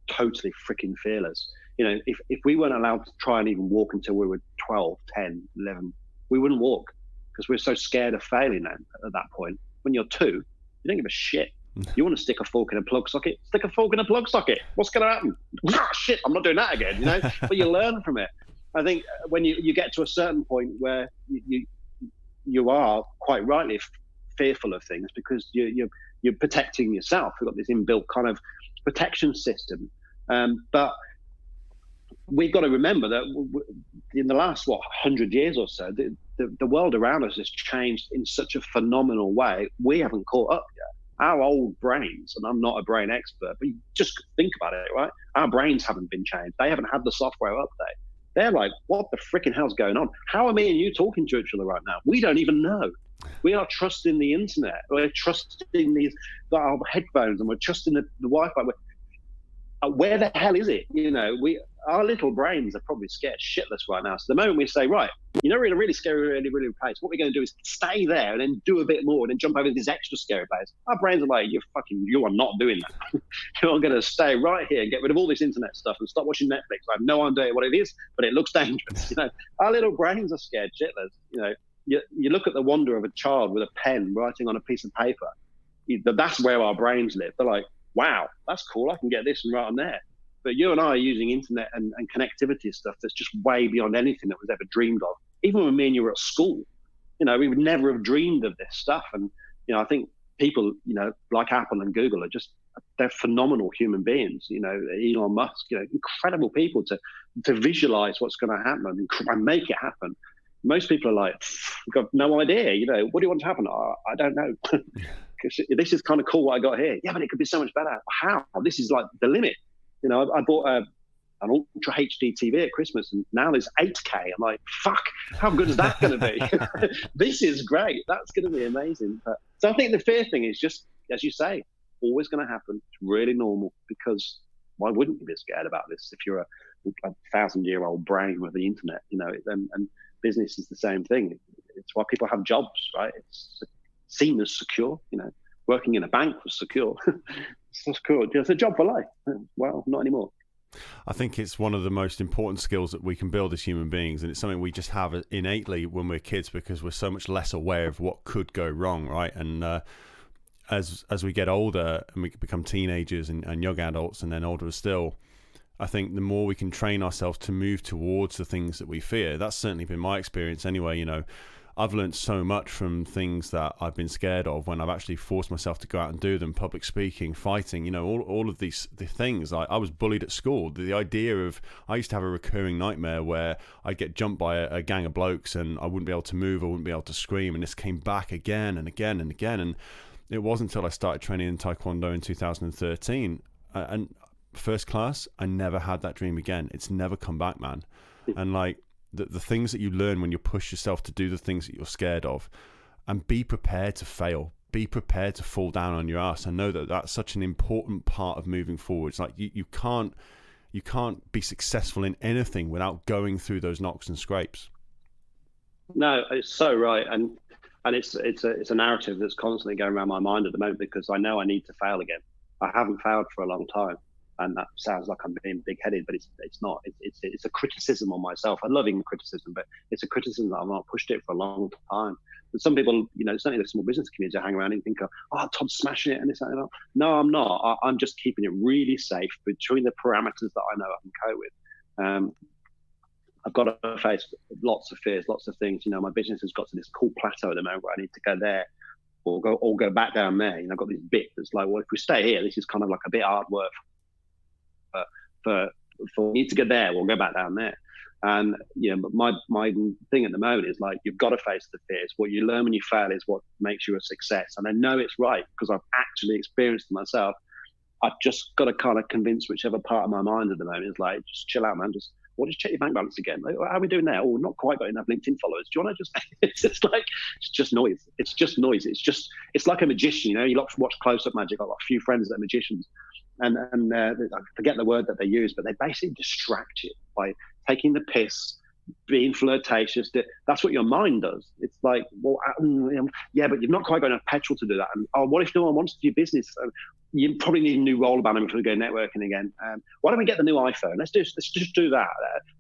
totally freaking fearless. If we weren't allowed to try and even walk until we were 12, 10, 11, we wouldn't walk, because we're so scared of failing at that point. When you're 2, you don't give a shit. You want to stick a fork in a plug socket? Stick a fork in a plug socket. What's going to happen? Shit, I'm not doing that again, But you learn from it. I think when you get to a certain point where you are quite rightly fearful of things, because you're protecting yourself. We've got this inbuilt kind of protection system. But we've got to remember that in the last, 100 years or so, the world around us has changed in such a phenomenal way. We haven't caught up yet. Our old brains, and I'm not a brain expert, but you just think about it, right? Our brains haven't been changed. They haven't had the software update. They're like, what the freaking hell's going on? How are me and you talking to each other right now? We don't even know. We are trusting the internet. We're trusting our headphones, and we're trusting the Wi-Fi. Where the hell is it? Our little brains are probably scared shitless right now. So the moment we say, right, we're in a really scary, really, really place, what we're going to do is stay there and then do a bit more and then jump over this extra scary place. Our brains are like, you are not doing that. You're going to stay right here and get rid of all this internet stuff and stop watching Netflix. I have no idea what it is, but it looks dangerous. Our little brains are scared shitless. You look at the wonder of a child with a pen writing on a piece of paper. That's where our brains live. They're like, wow, that's cool. I can get this and write on there. But you and I are using internet and connectivity stuff that's just way beyond anything that was ever dreamed of. Even when me and you were at school, We would never have dreamed of this stuff. And, I think people, like Apple and Google they're phenomenal human beings, Elon Musk, incredible people to visualize what's going to happen and make it happen. Most people are like, I've got no idea, what do you want to happen? I don't know. This is kind of cool what I got here. Yeah, but it could be so much better. How? This is like the limit. I bought an Ultra HD TV at Christmas, and now there's 8K. I'm like, fuck, how good is that going to be? This is great. That's going to be amazing. So I think the fear thing is just, as you say, always going to happen. It's really normal, because why wouldn't you be scared about this if you're a 1,000-year-old brain with the internet, and business is the same thing. It's why people have jobs, right? It's seen as secure, working in a bank was secure. It's secure. It's a job for life. Well, not anymore. I think it's one of the most important skills that we can build as human beings, and it's something we just have innately when we're kids, because we're so much less aware of what could go wrong, right? And as we get older and we become teenagers and young adults and then older still, I think the more we can train ourselves to move towards the things that we fear. That's certainly been my experience anyway. I've learned so much from things that I've been scared of when I've actually forced myself to go out and do them. Public speaking, fighting, all of the things. I was bullied at school. The idea of, I used to have a recurring nightmare where I'd get jumped by a gang of blokes and I wouldn't be able to move, I wouldn't be able to scream, and this came back again and again and again. And it wasn't until I started training in Taekwondo in 2013 and first class, I never had that dream again. It's never come back, man. And like the things that you learn when you push yourself to do the things that you're scared of, and be prepared to fail, be prepared to fall down on your ass. I know that that's such an important part of moving forward. It's like you can't be successful in anything without going through those knocks and scrapes. No, it's so right. And it's a narrative that's constantly going around my mind at the moment, because I know I need to fail again. I haven't failed for a long time. And that sounds like I'm being big-headed, but it's not. It's a criticism on myself. I love criticism, but it's a criticism that I've not pushed it for a long time. And some people, certainly the small business community, hang around and think, oh, Todd's smashing it and this and that. No, I'm not. I'm just keeping it really safe between the parameters that I know I can cope with. I've got to face lots of fears, lots of things. My business has got to this cool plateau at the moment where I need to go there or go back down there. I've got this bit that's like, well, if we stay here, this is kind of like a bit hard work. For me to get there, we'll go back down there. And but my thing at the moment is like, you've got to face the fears. What you learn when you fail is what makes you a success. And I know it's right because I've actually experienced it myself. I've just got to kind of convince whichever part of my mind at the moment is like, just chill out, man. Just check your bank balance again. Like, how are we doing there? Oh, we're not quite got enough LinkedIn followers. Do you want to just? It's just like, it's just noise. It's just noise. It's like a magician. You watch close-up magic. I've got a few friends that are magicians. And I forget the word that they use, but they basically distract you by taking the piss, being flirtatious. That's what your mind does. It's like, well, yeah, but you've not quite got enough petrol to do that. And what if no one wants to do business? You probably need a new roller banner if we go networking again. Why don't we get the new iPhone? Let's just do that.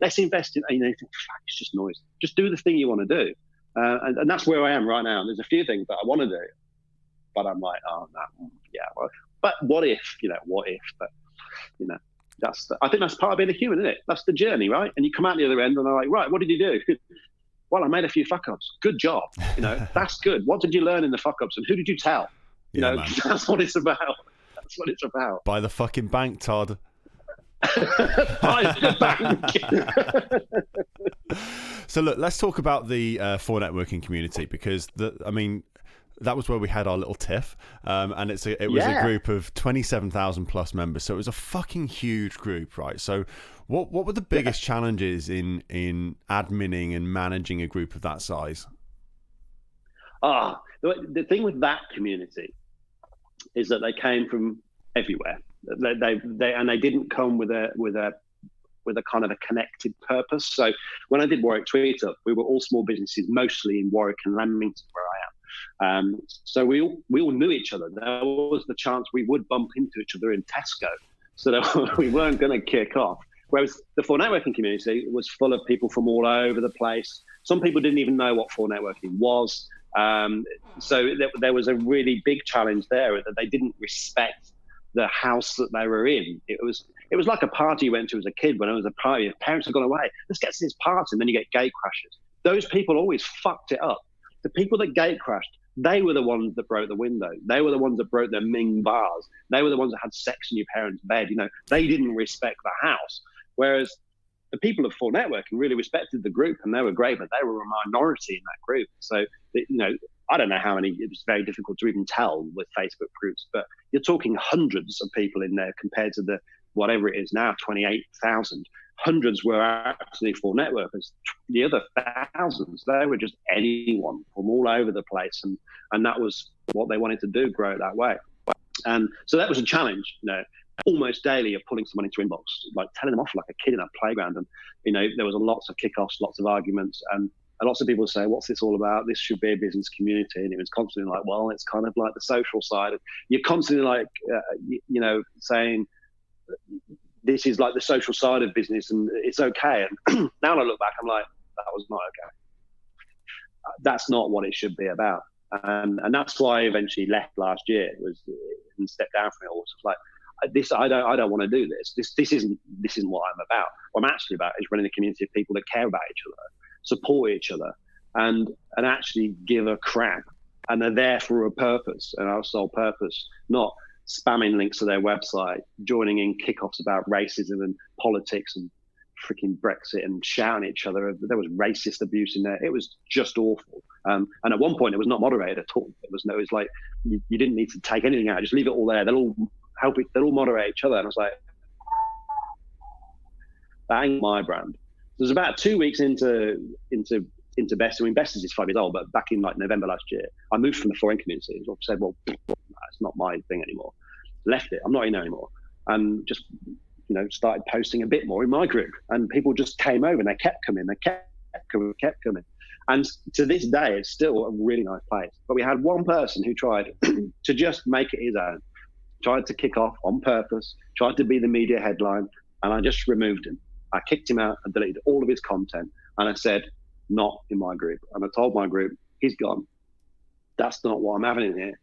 Let's invest in. You think, fuck, it's just noise. Just do the thing you want to do, and that's where I am right now. There's a few things that I want to do, but I'm like, oh no, yeah. Well, but what if? What if? But I think that's part of being a human, isn't it? That's the journey, right? And you come out the other end and they're like, right, what did you do? Well, I made a few fuck ups. Good job. That's good. What did you learn in the fuck ups, and who did you tell? That's what it's about. That's what it's about. Buy the fucking bank, Todd. Buy the bank. So look, let's talk about the for networking community, because that was where we had our little tiff, and it was a group of 27,000 plus members, so it was a fucking huge group, right? So what were the biggest challenges in adminning and managing a group of that size? The thing with that community is that they came from everywhere. They didn't come with a kind of a connected purpose. So when I did Warwick Tweet Up, we were all small businesses, mostly in Warwick and Leamington, where I am. So we all knew each other. There was the chance we would bump into each other in Tesco, so that we weren't going to kick off. Whereas the for networking community was full of people from all over the place. Some people didn't even know what for networking was. So there was a really big challenge there, that they didn't respect the house that they were in. It was like a party you went to as a kid. When it was a party, your parents had gone away. Let's get to this party, and then you get gate crashes. Those people always fucked it up. the people that gate crashed, they were the ones that broke the window. They were the ones that broke the Ming bars. They were the ones that had sex in your parents' bed. They didn't respect the house. Whereas the people of Full Networking really respected the group, and they were great, but they were a minority in that group. So, I don't know how many, it was very difficult to even tell with Facebook groups, but you're talking hundreds of people in there compared to the, whatever it is now, 28,000. Hundreds were actually Full Networkers. The other thousands, they were just anyone from all over the place. And that was what they wanted to do, grow it that way. And so that was a challenge, almost daily, of pulling someone into inbox, like telling them off like a kid in a playground. And, there was lots of kickoffs, lots of arguments, and lots of people say, what's this all about? This should be a business community. And it was constantly like, well, it's kind of like the social side. You're constantly like, saying, this is like the social side of business and it's okay. And now I look back, I'm like, that was not okay. That's not what it should be about. And that's why I eventually left last year, and stepped down from it all. So it's like, I don't want to do this. This isn't what I'm about. What I'm actually about is running a community of people that care about each other, support each other, and actually give a crap. And they're there for a purpose, and our sole purpose, not spamming links to their website, joining in kickoffs about racism and politics and freaking Brexit and shouting at each other. There was racist abuse in there. It was just awful. And at one point, it was not moderated at all. It was like you didn't need to take anything out. Just leave it all there. They'll all help it. They'll all moderate each other. And I was like, that ain't my brand. So it was about 2 weeks into Best. I mean, Best is 5 years old, but back in like November last year, I moved from the foreign community. I said, well, it's not my thing anymore. Left it. I'm not in there anymore. And just, started posting a bit more in my group. And people just came over and they kept coming. They kept coming. And to this day, it's still a really nice place. But we had one person who tried to just make it his own, tried to kick off on purpose, tried to be the media headline, and I just removed him. I kicked him out and deleted all of his content. And I said, not in my group. And I told my group, he's gone. That's not what I'm having in here.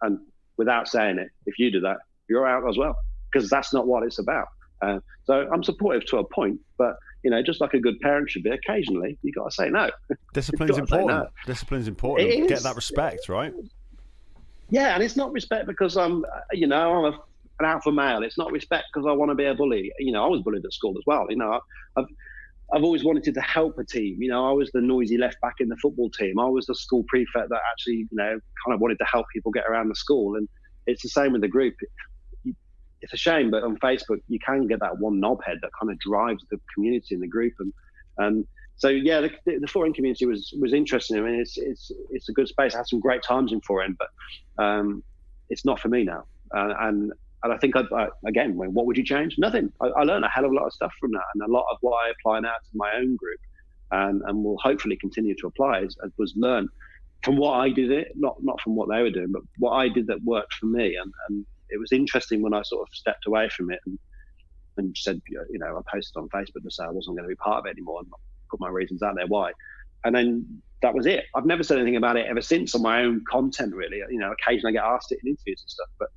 And without saying it, if you do that, you're out as well, because that's not what it's about. So I'm supportive to a point, but just like a good parent should be, occasionally you got to say no. Discipline's important. No. Discipline's important. Get that respect, right? Yeah, and it's not respect because I'm an alpha male. It's not respect because I want to be a bully. I was bullied at school as well. I've always wanted to help a team. I was the noisy left back in the football team. I was the school prefect that actually, kind of wanted to help people get around the school. And it's the same with the group. It's a shame, but on Facebook, you can get that one knobhead that kind of drives the community in the group. And so, yeah, the foreign community was interesting. I mean, it's a good space. I had some great times in foreign, but it's not for me now. And I think, again, what would you change? Nothing. I learned a hell of a lot of stuff from that. And a lot of what I apply now to my own group and will hopefully continue to apply was learned from what I did, not from what they were doing, but what I did that worked for me. And it was interesting when I sort of stepped away from it and said, I posted on Facebook to say I wasn't going to be part of it anymore and put my reasons out there why. And then that was it. I've never said anything about it ever since on my own content, really. Occasionally I get asked it in interviews and stuff, but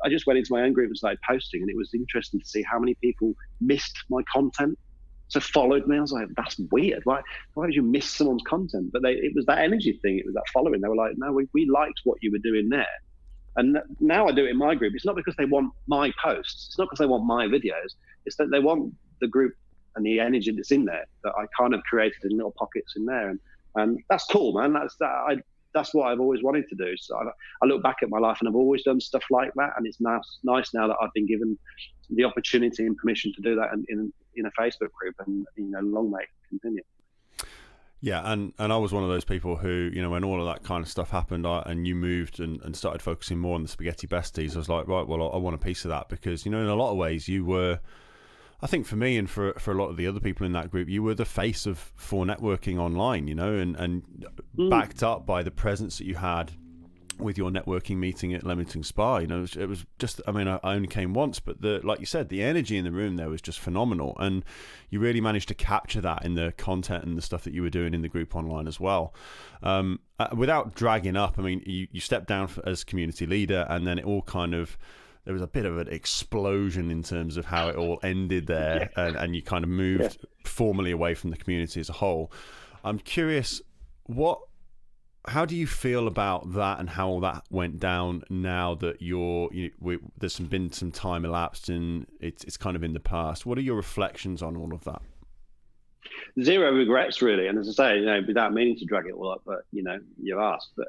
I just went into my own group and started posting, and it was interesting to see how many people missed my content. So followed me. I was like, that's weird. Why would you miss someone's content? But it was that energy thing. It was that following. They were like, no, we liked what you were doing there. And now I do it in my group. It's not because they want my posts. It's not because they want my videos. It's that they want the group and the energy that's in there that I kind of created in little pockets in there. And that's cool, man. That's what I've always wanted to do. So I look back at my life and I've always done stuff like that. And it's nice now that I've been given the opportunity and permission to do that in a Facebook group, and long may it continue. Yeah, and I was one of those people who, when all of that kind of stuff happened and you moved and started focusing more on the spaghetti besties, I was like, right, well, I want a piece of that because, in a lot of ways you were, I think for me and for a lot of the other people in that group, you were the face of for networking online, and backed up by the presence that you had with your networking meeting at Leamington Spa. It was just, I only came once, but like you said, the energy in the room there was just phenomenal, and you really managed to capture that in the content and the stuff that you were doing in the group online as well. Without dragging up, you stepped down as community leader, and then it all kind of, there was a bit of an explosion in terms of how it all ended there, and you kind of moved formally away from the community as a whole. I'm curious, how do you feel about that and how all that went down now that there's been some time elapsed and it's kind of in the past? What are your reflections on all of that? Zero regrets, really. And as I say, without meaning to drag it all up, but you asked, but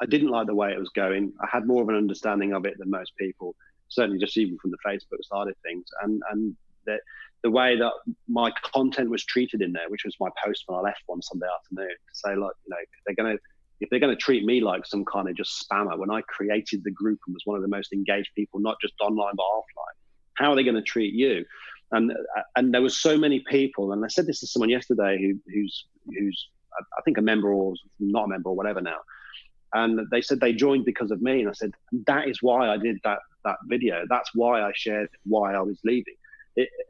I didn't like the way it was going. I had more of an understanding of it than most people, certainly just even from the Facebook side of things, and the way that my content was treated in there, which was my post when I left one Sunday afternoon, to say, look, if they're gonna treat me like some kind of just spammer, when I created the group and was one of the most engaged people, not just online but offline, how are they going to treat you? And there was so many people, and I said this to someone yesterday who's I think a member or not a member or whatever now, and they said they joined because of me, and I said that is why I did that video. That's why I shared why I was leaving.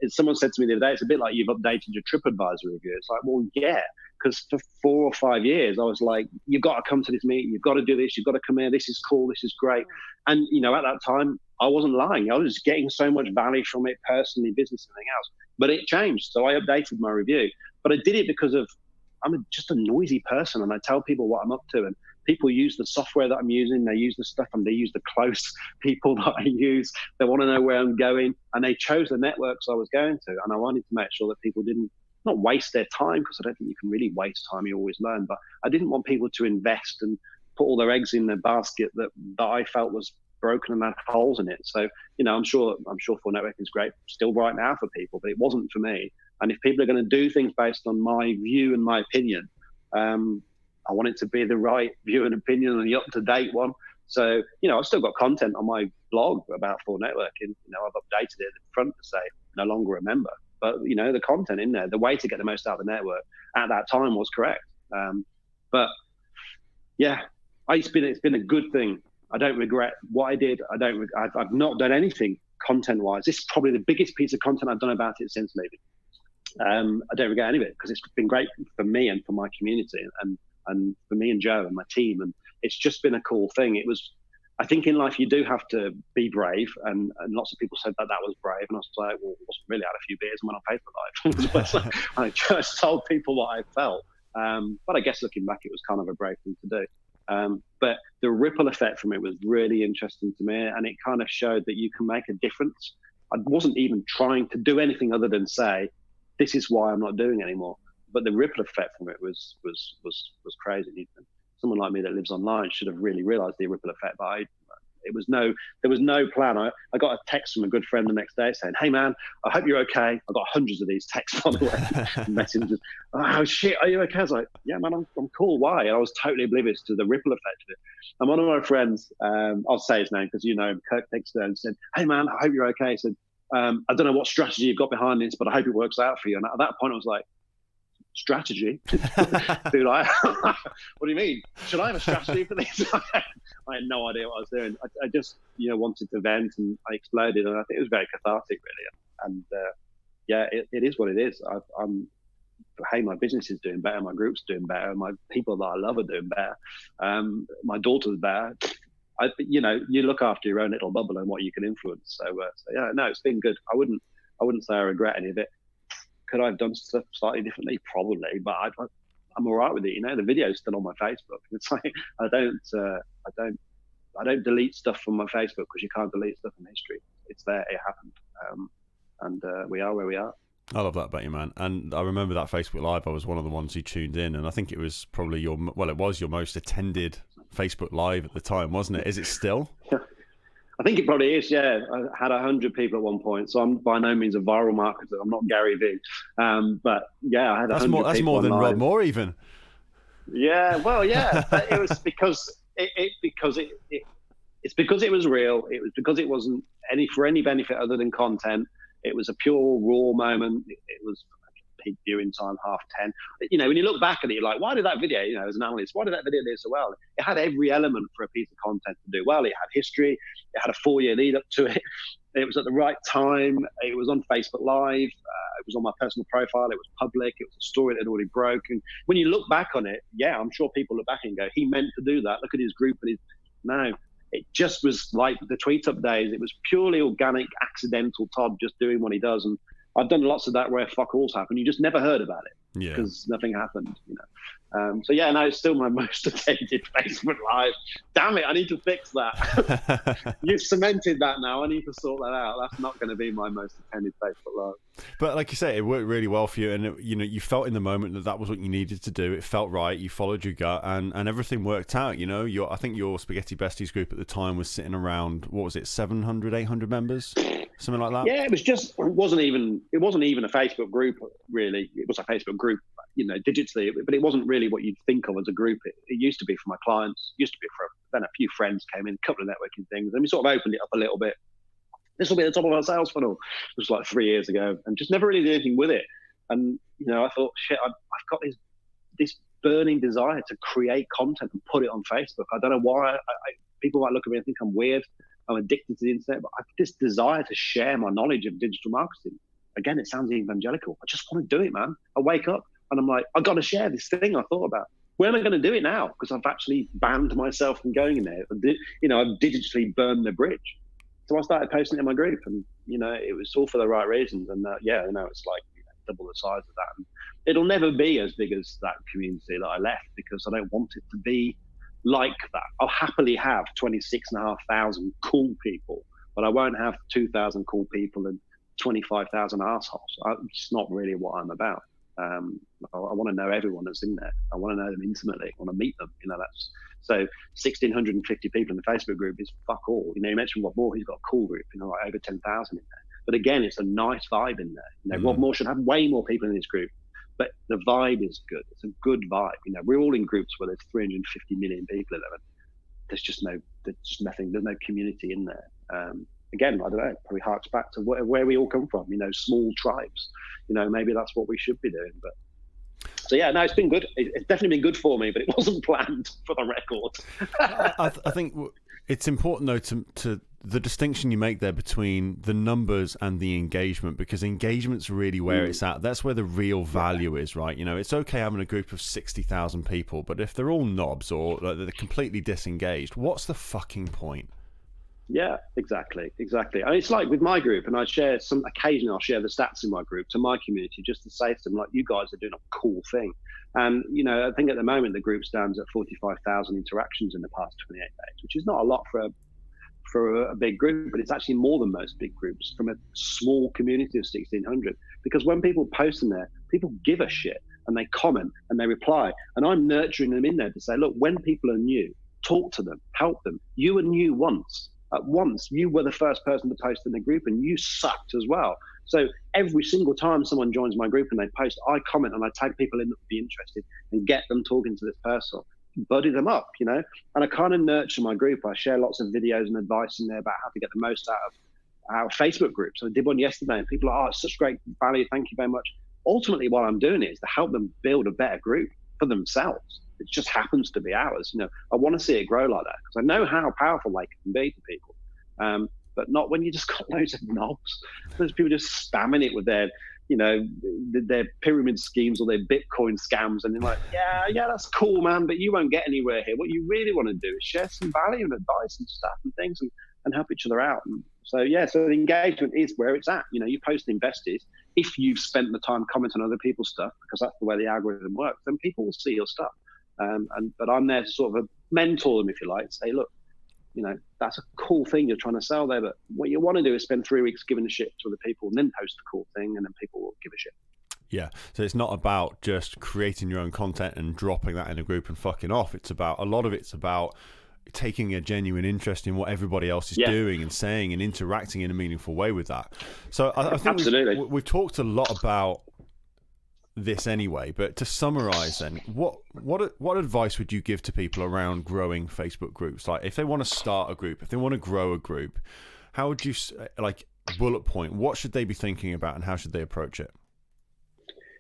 Someone said to me the other day, it's a bit like you've updated your TripAdvisor review. It's like, well, yeah, because for 4 or 5 years, I was like, you've got to come to this meeting, you've got to do this, you've got to come here, this is cool, this is great. And, at that time, I wasn't lying. I was getting so much value from it personally, business, and everything else. But it changed, so I updated my review. But I did it because I'm just a noisy person, and I tell people what I'm up to, and people use the software that I'm using, they use the stuff, and they use the close people that I use. They want to know where I'm going, and they chose the networks I was going to. And I wanted to make sure that people didn't not waste their time, because I don't think you can really waste time. You always learn. But I didn't want people to invest and put all their eggs in the basket that I felt was broken and had holes in it. So, I'm sure full networking is great still right now for people, but it wasn't for me. And if people are going to do things based on my view and my opinion, I want it to be the right view and opinion and the up-to-date one. So, I've still got content on my blog about full networking. I've updated it at the front to say no longer a member. But, the content in there, the way to get the most out of the network at that time was correct. But, yeah, it's been a good thing. I don't regret what I did. I've not done anything content-wise. This is probably the biggest piece of content I've done about it since leaving. I don't regret any of it, because it's been great for me and for my community and for me and Joe and my team. And it's just been a cool thing. I think in life you do have to be brave, and lots of people said that was brave. And I was like, well, I wasn't really, had a few beers and went on Facebook Live. I just told people what I felt. But I guess looking back, it was kind of a brave thing to do. But the ripple effect from it was really interesting to me, and it kind of showed that you can make a difference. I wasn't even trying to do anything other than say, this is why I'm not doing anymore. But the ripple effect from it was crazy. Someone like me that lives online should have really realized the ripple effect, but there was no plan. I got a text from a good friend the next day saying, hey man, I hope you're okay. I got hundreds of these texts, by the way, messages. Oh shit, are you okay? I was like, yeah man, I'm cool. Why? And I was totally oblivious to the ripple effect of it. And one of my friends, I'll say his name because him, Kirk, texted and said, hey man, I hope you're okay. He said, I don't know what strategy you've got behind this, but I hope it works out for you. And at that point I was like, strategy? Dude, what do you mean? Should I have a strategy for this? I had no idea what I was doing. I just, wanted to vent, and I exploded, and I think it was very cathartic, really. And it is what it is. Hey, my business is doing better, my group's doing better, my people that I love are doing better, my daughter's better. You look after your own little bubble and what you can influence. So yeah, no, it's been good. I wouldn't say I regret any of it. Could I have done stuff slightly differently? Probably, but I'm all right with it. The video's still on my Facebook. It's like I don't delete stuff from my Facebook, because you can't delete stuff from history. It's there. It happened, and we are where we are. I love that about you, man. And I remember that Facebook Live. I was one of the ones who tuned in, and I think it was probably it was your most attended Facebook Live at the time, wasn't it? Is it still? I think it probably is, yeah. I had 100 people at one point, so I'm by no means a viral marketer. I'm not Gary Vee. But yeah, I had 100 people. That's more than Rob Moore even. Yeah, well, yeah. It was because it's because it was real. It was because it wasn't for any benefit other than content. It was a pure raw moment. It was peak viewing time, 10:30. When you look back at it, you're like, why did that video, as an analyst, why did that video do so well? It had every element for a piece of content to do well. It had history. It had a 4-year lead up to it. It was at the right time. It was on Facebook Live. It was on my personal profile. It was public. It was a story that had already broken. When you look back on it, yeah, I'm sure people look back and go, he meant to do that. Look at his group. No, it just was like the tweet up days. It was purely organic, accidental Todd just doing what he does. And I've done lots of that where fuck alls happen. You just never heard about it because nothing happened. So yeah, no, it's still my most attended Facebook Live. Damn it, I need to fix that. You've cemented that now. I need to sort that out. That's not going to be my most attended Facebook Live. But like you say, it worked really well for you, and you felt in the moment that was what you needed to do. It felt right. You followed your gut, and everything worked out. I think your Spaghetti Besties group at the time was sitting around, what was it, 700, 800 members, something like that. Yeah, it wasn't even a Facebook group really. It was a Facebook group, digitally, but it wasn't really what you'd think of as a group. It used to be for my clients. Used to be then a few friends came in, a couple of networking things, and we sort of opened it up a little bit. This will be the top of our sales funnel. It was like 3 years ago, and just never really did anything with it. And I thought, shit, I've got this burning desire to create content and put it on Facebook. I don't know why. People might look at me and think I'm weird. I'm addicted to the internet, but I have this desire to share my knowledge of digital marketing. Again, it sounds evangelical. I just want to do it, man. I wake up and I'm like, I've got to share this thing I thought about. Where am I going to do it now? Because I've actually banned myself from going in there. I've digitally burned the bridge. So I started posting it in my group, and it was all for the right reasons. And it's like double the size of that. And it'll never be as big as that community that I left, because I don't want it to be like that. I'll happily have 26,500 cool people, but I won't have 2,000 cool people and 25,000 assholes. It's not really what I'm about. I want to know everyone that's in there. I want to know them intimately. I want to meet them. So 1,650 people in the Facebook group is fuck all. You mentioned Rob Moore, he's got a cool group, like over 10,000 in there. But again, it's a nice vibe in there. Rob Moore should have way more people in his group, but the vibe is good. It's a good vibe. We're all in groups where there's 350 million people in there. There's just nothing. There's no community in there. Again, I don't know, probably harks back to where we all come from, small tribes. Maybe that's what we should be doing. But so yeah, no, it's been good. It's definitely been good for me, but it wasn't planned, for the record. I think it's important though to the distinction you make there between the numbers and the engagement, because engagement's really where it's at. That's where the real value is, right? It's okay having a group of 60,000 people, but if they're all knobs or they're completely disengaged, what's the fucking point? Yeah, exactly. And it's like with my group, and occasionally I'll share the stats in my group to my community just to say to them, like, you guys are doing a cool thing. And, I think at the moment the group stands at 45,000 interactions in the past 28 days, which is not a lot for a big group, but it's actually more than most big groups from a small community of 1,600. Because when people post in there, people give a shit and they comment and they reply. And I'm nurturing them in there to say, look, when people are new, talk to them, help them. You were new once. At once, you were the first person to post in the group and you sucked as well. So every single time someone joins my group and they post, I comment and I tag people in that would be interested and get them talking to this person, buddy them up, And I kind of nurture my group. I share lots of videos and advice in there about how to get the most out of our Facebook groups. So I did one yesterday and people are like, it's such great value. Thank you very much. Ultimately, what I'm doing is to help them build a better group for themselves. It just happens to be ours. I want to see it grow like that because I know how powerful they can be to people, but not when you just got loads of knobs. There's people just spamming it with their, their pyramid schemes or their Bitcoin scams, and they're like, yeah, that's cool, man, but you won't get anywhere here. What you really want to do is share some value and advice and stuff and things, and help each other out. And so the engagement is where it's at. You post investors. If you've spent the time commenting on other people's stuff, because that's the way the algorithm works, then people will see your stuff. But I'm there to sort of mentor them, if you like, say, look, that's a cool thing you're trying to sell there, but what you want to do is spend 3 weeks giving a shit to other people and then post the cool thing, and then people will give a shit. Yeah, so it's not about just creating your own content and dropping that in a group and fucking off. It's about taking a genuine interest in what everybody else is doing and saying and interacting in a meaningful way with that. So I think absolutely. We've talked a lot about this anyway, but to summarize then, what advice would you give to people around growing Facebook groups? Like if they want to start a group, if they want to grow a group, how would you, like, bullet point, what should they be thinking about and how should they approach it?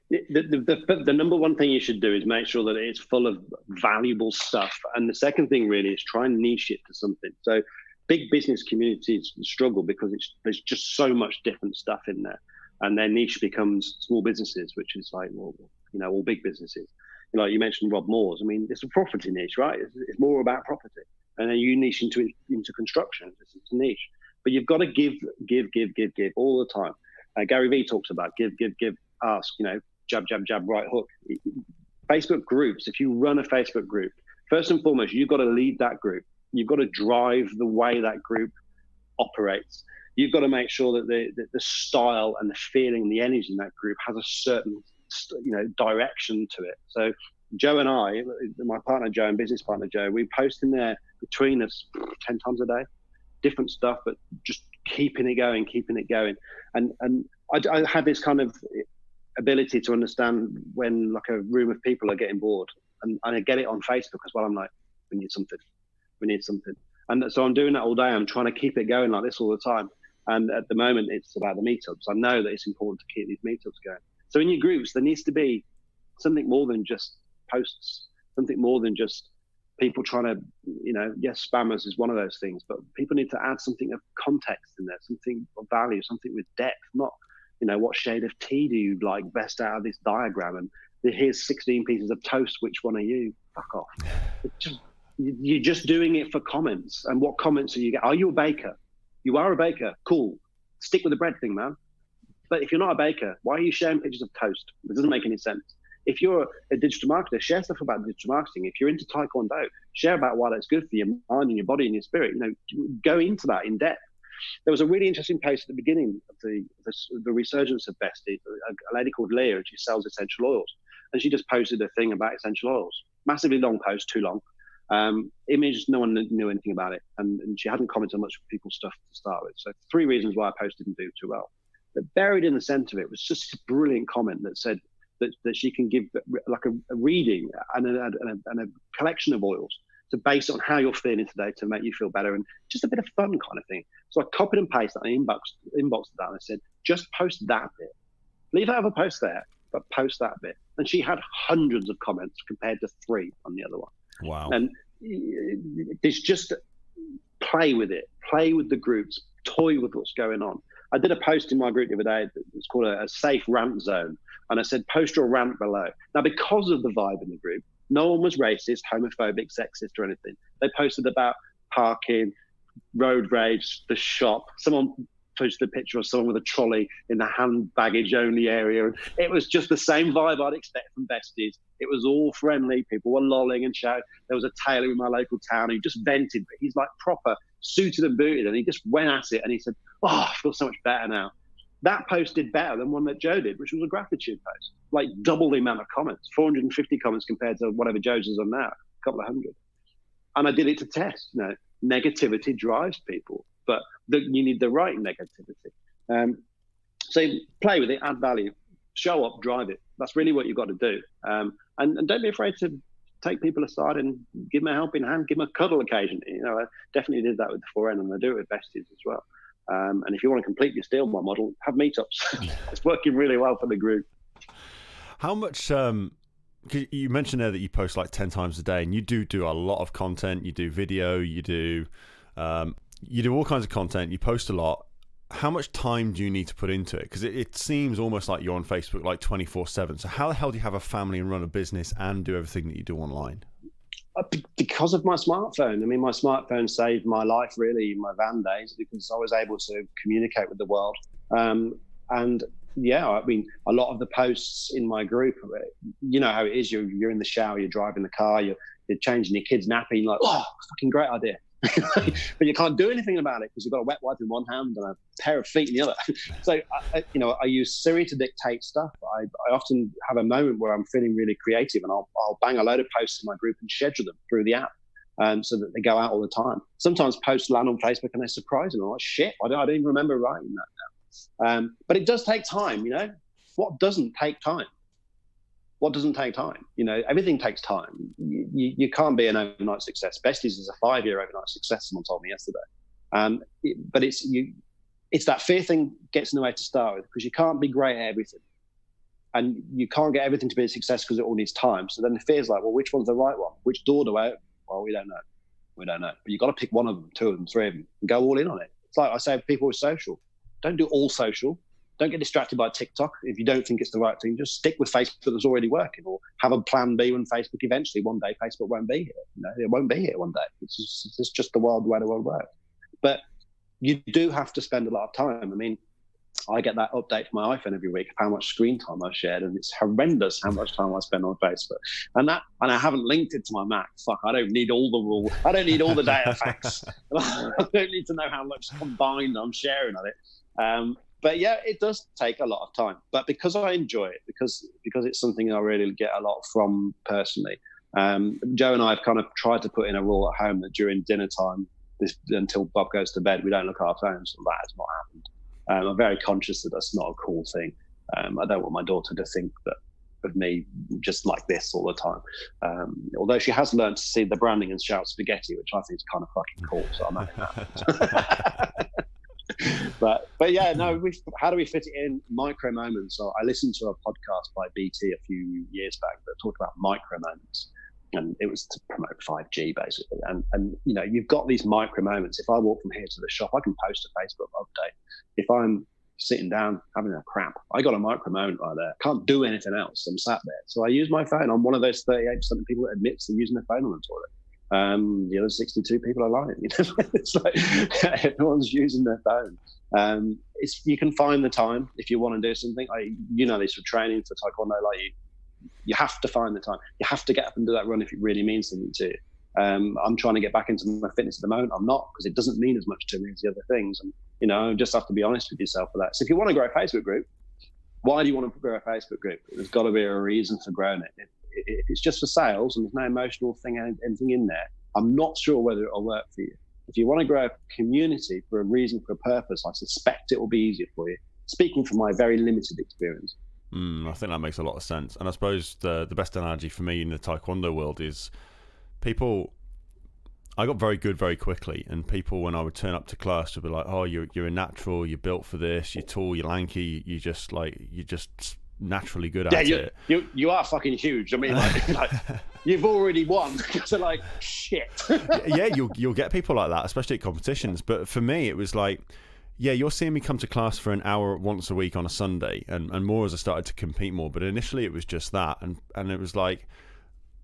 The number one thing you should do is make sure that it's full of valuable stuff. And the second thing really is try and niche it to something. So big business communities struggle because there's just so much different stuff in there. And their niche becomes small businesses, which is like, well, all big businesses. Like you mentioned Rob Moore's. I mean, it's a property niche, right? It's more about property. And then you niche into construction. It's a niche. But you've got to give all the time. Gary Vee talks about give, ask, jab, right hook. Facebook groups, if you run a Facebook group, first and foremost, you've got to lead that group. You've got to drive the way that group operates. You've got to make sure that the style and the feeling and the energy in that group has a certain, direction to it. So Joe and I, my partner Joe and business partner Joe, we post in there between us 10 times a day, different stuff, but just keeping it going. And I had this kind of ability to understand when like a room of people are getting bored, and I get it on Facebook as well. I'm like, we need something. And so I'm doing that all day. I'm trying to keep it going like this all the time. And at the moment, it's about the meetups. I know that it's important to keep these meetups going. So in your groups, there needs to be something more than just posts, something more than just people trying to, yes, spammers is one of those things, but people need to add something of context in there, something of value, something with depth, not, what shade of tea do you like best out of this diagram? And here's 16 pieces of toast. Which one are you? Fuck off. You're just doing it for comments. And what comments are you getting? Are you a baker? You are a baker. Cool. Stick with the bread thing, man. But if you're not a baker, why are you sharing pictures of toast? It doesn't make any sense. If you're a digital marketer, share stuff about digital marketing. If you're into Taekwondo, share about why that's good for your mind and your body and your spirit. Go into that in depth. There was a really interesting post at the beginning of the resurgence of Besties, a lady called Leah, and she sells essential oils. And she just posted a thing about essential oils. Massively long post, too long. Image, no one knew anything about it. And she hadn't commented on much people's stuff to start with. So 3 reasons why a post didn't do too well. But buried in the center of it was just a brilliant comment that said that she can give like a reading and a collection of oils to base on how you're feeling today to make you feel better, and just a bit of fun kind of thing. So I copied and pasted that and inboxed that, and I said, just post that bit. Leave out of a post there, but post that bit. And she had hundreds of comments compared to 3 on the other one. Wow. And it's just play with it, play with the groups, toy with what's going on. I did a post in my group the other day. It's called a safe rant zone. And I said, post your rant below. Now, because of the vibe in the group, no one was racist, homophobic, sexist, or anything. They posted about parking, road rage, the shop. Someone posted a picture of someone with a trolley in the hand baggage only area. It was just the same vibe I'd expect from Besties. It was all friendly. People were lolling and shouting. There was a tailor in my local town who just vented, but he's like proper suited and booted, and he just went at it and he said, I feel so much better now. That post did better than one that Joe did, which was a gratitude post, like double the amount of comments, 450 comments compared to whatever Joe's is on now, a couple of hundred. And I did it to test, negativity drives people, but you need the right negativity. So play with it, add value, show up, drive it. That's really what you've got to do. And don't be afraid to take people aside and give them a helping hand, give them a cuddle occasionally. I definitely did that with the 4N, and I do it with Besties as well. And if you want to completely steal my model, have meetups. It's working really well for the group. How much, cause you mentioned there that you post like 10 times a day, and you do a lot of content. You do video, you do all kinds of content. You post a lot. How much time do you need to put into it? Because it seems almost like you're on Facebook like 24/7. So how the hell do you have a family and run a business and do everything that you do online? Because of my smartphone. I mean, my smartphone saved my life really in my van days, because I was able to communicate with the world. And yeah, I mean, a lot of the posts in my group, you know how it is. You're in the shower, you're driving the car, you're changing your kid's nappy, you're like, fucking great idea. But you can't do anything about it because you've got a wet wipe in one hand and a pair of feet in the other. So, I use Siri to dictate stuff. I often have a moment where I'm feeling really creative, and I'll bang a load of posts in my group and schedule them through the app, so that they go out all the time. Sometimes posts land on Facebook and they surprise me. I'm like, shit, I don't even remember writing that now. But it does take time, What doesn't take time? What doesn't take time? Everything takes time. You can't be an overnight success. Besties is a 5-year overnight success, someone told me yesterday. But it's that fear thing gets in the way to start with, because you can't be great at everything. And you can't get everything to be a success because it all needs time. So then the fear's like, well, which one's the right one? Which door do I open? Well, we don't know. But you've got to pick one of them, 2 of them, 3 of them, and go all in on it. It's like I say to people with social. Don't do all social. Don't get distracted by TikTok. If you don't think it's the right thing, just stick with Facebook that's already working, or have a plan B when Facebook eventually, one day, Facebook won't be here. It won't be here one day. It's just the way the world works. But you do have to spend a lot of time. I mean, I get that update from my iPhone every week of how much screen time I've shared, and it's horrendous how much time I spend on Facebook. And I haven't linked it to my Mac. Fuck, I don't need all the rules. I don't need all the data facts. I don't need to know how much combined I'm sharing on it. But yeah, it does take a lot of time. But because I enjoy it, because it's something I really get a lot from personally, Joe and I have kind of tried to put in a rule at home that during dinner time, until Bob goes to bed, we don't look at our phones. And that has not happened. I'm very conscious that that's not a cool thing. I don't want my daughter to think that of me just like this all the time. Although she has learned to see the branding and shout spaghetti, which I think is kind of fucking cool. So I'm having that. but yeah, no. How do we fit it in? Micro moments. So I listened to a podcast by BT a few years back that talked about micro moments. And it was to promote 5G basically. And you know, you've got these micro moments. If I walk from here to the shop, I can post a Facebook update. If I'm sitting down having a crap, I got a micro moment right there. Can't do anything else. I'm sat there. So I use my phone. I'm one of those 38% of people that admits they're using their phone on the toilet. The other 62 people are lying. You know? It's like everyone's using their phone. You can find the time if you want to do something. You know this for training, for taekwondo, like you have to find the time. You have to get up and do that run if it really means something to you. I'm trying to get back into my fitness at the moment. I'm not, because it doesn't mean as much to me as the other things. And, you know, just have to be honest with yourself for that. So if you want to grow a Facebook group, why do you want to grow a Facebook group? There's got to be a reason for growing it. If it's just for sales and there's no emotional anything in there, I'm not sure whether it'll work for you. If you want to grow a community for a reason, for a purpose, I suspect it will be easier for you. Speaking from my very limited experience. I think that makes a lot of sense. And I suppose the best analogy for me in the Taekwondo world is I got very good very quickly, and people, when I would turn up to class, would be like, "Oh, you're a natural. You're built for this. You're tall. You're lanky. You're just naturally good at it." You are fucking huge. I mean, like you've already won. So like, shit. Yeah, you'll get people like that, especially at competitions. But for me, it was like, yeah, you're seeing me come to class for an hour once a week on a Sunday, and more as I started to compete more. But initially, it was just that, and it was like,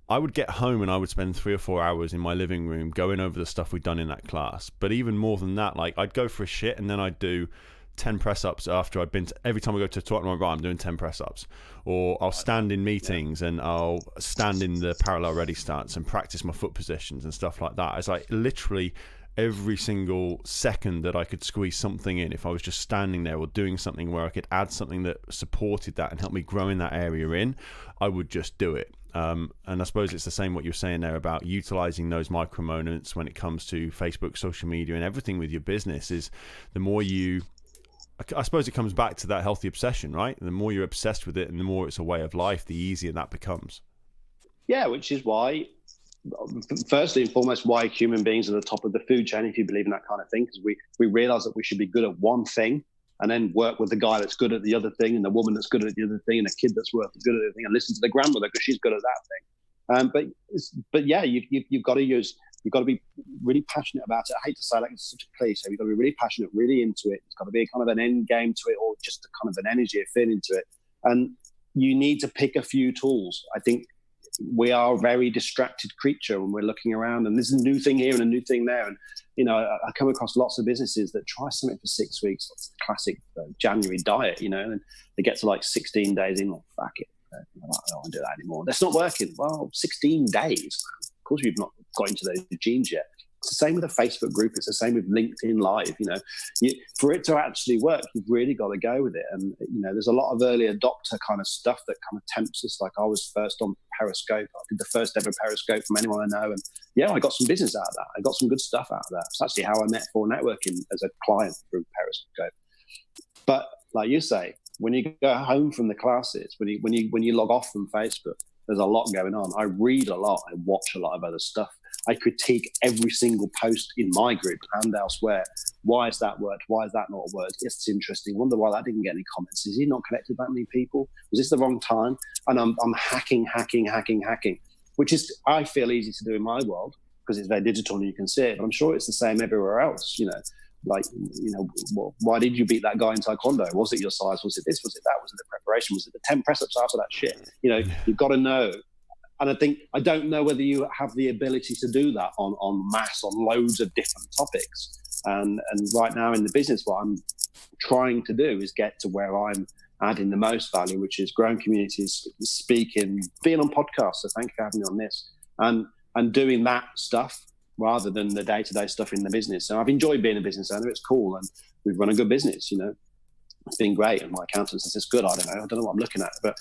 I would get home and I would spend 3 or 4 hours in my living room going over the stuff we'd done in that class. But even more than that, like I'd go for a shit and then I'd do 10 press-ups after I'd been every time I go to the toilet, I'm doing 10 press-ups. Or I'll stand in meetings and I'll stand in the parallel ready stance and practice my foot positions and stuff like that. It's like literally every single second that I could squeeze something in, if I was just standing there or doing something where I could add something that supported that and helped me grow in that area in, I would just do it. And I suppose it's the same what you're saying there about utilizing those micro moments when it comes to Facebook, social media, and everything with your business. Is the more I suppose it comes back to that healthy obsession, right? The more you're obsessed with it and the more it's a way of life, the easier that becomes. Yeah, which is why, firstly and foremost, why human beings are the top of the food chain, if you believe in that kind of thing, because we realize that we should be good at one thing and then work with the guy that's good at the other thing, and the woman that's good at the other thing, and a kid that's good at the other thing, and listen to the grandmother because she's good at that thing. But yeah, you've got to be really passionate about it. I hate to say, like, it's such a cliche. You've got to be really passionate, really into it. It's got to be kind of an end game to it, or just a kind of an energy, a feeling to it. And you need to pick a few tools. I think we are a very distracted creature when we're looking around, and there's a new thing here and a new thing there. And, you know, I come across lots of businesses that try something for 6 weeks, classic January diet, you know, and they get to like 16 days in, fuck it. I don't want to do that anymore. That's not working. Well, 16 days. Of course, you've not got into those genes yet. It's the same with a Facebook group. It's the same with LinkedIn Live. You know, for it to actually work, you've really got to go with it. And, you know, there's a lot of early adopter kind of stuff that kind of tempts us. Like, I was first on Periscope. I did the first ever Periscope from anyone I know. And yeah, I got some business out of that. I got some good stuff out of that. It's actually how I met For Networking as a client through Periscope. But like you say, when you go home from the classes, when you log off from Facebook, there's a lot going on. I read a lot. I watch a lot of other stuff. I critique every single post in my group and elsewhere. Why has that worked? Why has that not worked? It's interesting. Wonder why that didn't get any comments. Is he not connected that many people? Was this the wrong time? And I'm hacking, which is, I feel, easy to do in my world because it's very digital and you can see it. But I'm sure it's the same everywhere else. You know, like, you know, why did you beat that guy in Taekwondo? Was it your size? Was it this? Was it that? Was it the preparation? Was it the 10 press-ups after that shit? You know, you've got to know. And I don't know whether you have the ability to do that on mass, on loads of different topics. And right now in the business, what I'm trying to do is get to where I'm adding the most value, which is growing communities, speaking, being on podcasts. So thank you for having me on this, and doing that stuff rather than the day-to-day stuff in the business. So I've enjoyed being a business owner. It's cool, and we've run a good business. It's been great, and my accountant says it's good. I don't know what I'm looking at, but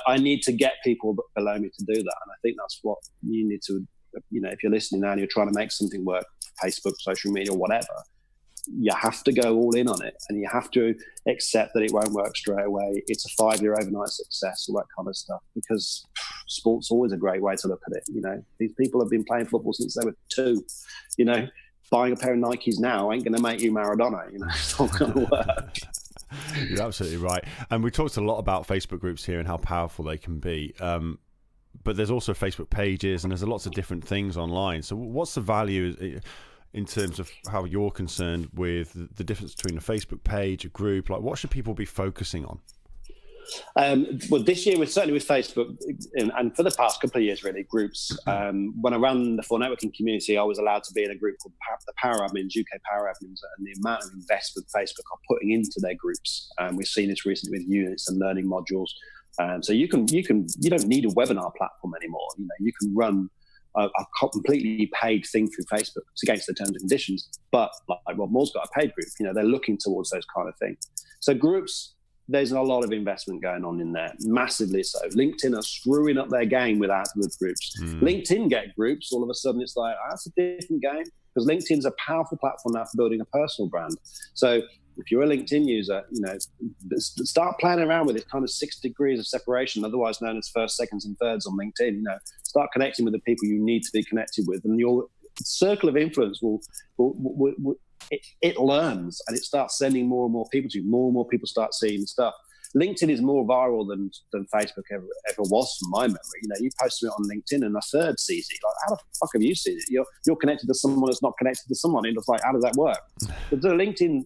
I need to get people below me to do that, and I think that's what you need to. If you're listening now and you're trying to make something work, Facebook, social media, whatever, you have to go all in on it, and you have to accept that it won't work straight away. It's a 5-year overnight success, all that kind of stuff, because sport's always a great way to look at it. These people have been playing football since they were 2. Buying a pair of Nikes now ain't going to make you Maradona. It's not going to work. You're absolutely right. And we talked a lot about Facebook groups here and how powerful they can be. But there's also Facebook pages, and there's lots of different things online. So what's the value in terms of how you're concerned with the difference between a Facebook page, a group? Like, what should people be focusing on? Well, this year, certainly with Facebook, and for the past couple of years, really, groups. When I ran the full networking community, I was allowed to be in a group called the Power Admins, UK Power Admins, and the amount of investment Facebook are putting into their groups. We've seen this recently with units and learning modules. So you don't need a webinar platform anymore. You can run a completely paid thing through Facebook. It's against the terms and conditions, but like Rob Moore's got a paid group. They're looking towards those kind of things. So groups, there's a lot of investment going on in there, massively so. LinkedIn are screwing up their game with groups. LinkedIn get groups, all of a sudden it's like, that's a different game, because LinkedIn's a powerful platform now for building a personal brand. So if you're a LinkedIn user, start playing around with this kind of 6 degrees of separation, otherwise known as first, seconds, and thirds on LinkedIn. Start connecting with the people you need to be connected with, and your circle of influence will it learns, and it starts sending more and more people to you. More and more people start seeing the stuff. LinkedIn is more viral than Facebook ever was, from my memory. You post it on LinkedIn and a third sees it. Like, how the fuck have you seen it? You're connected to someone that's not connected to someone, and it's like, how does that work? But the LinkedIn,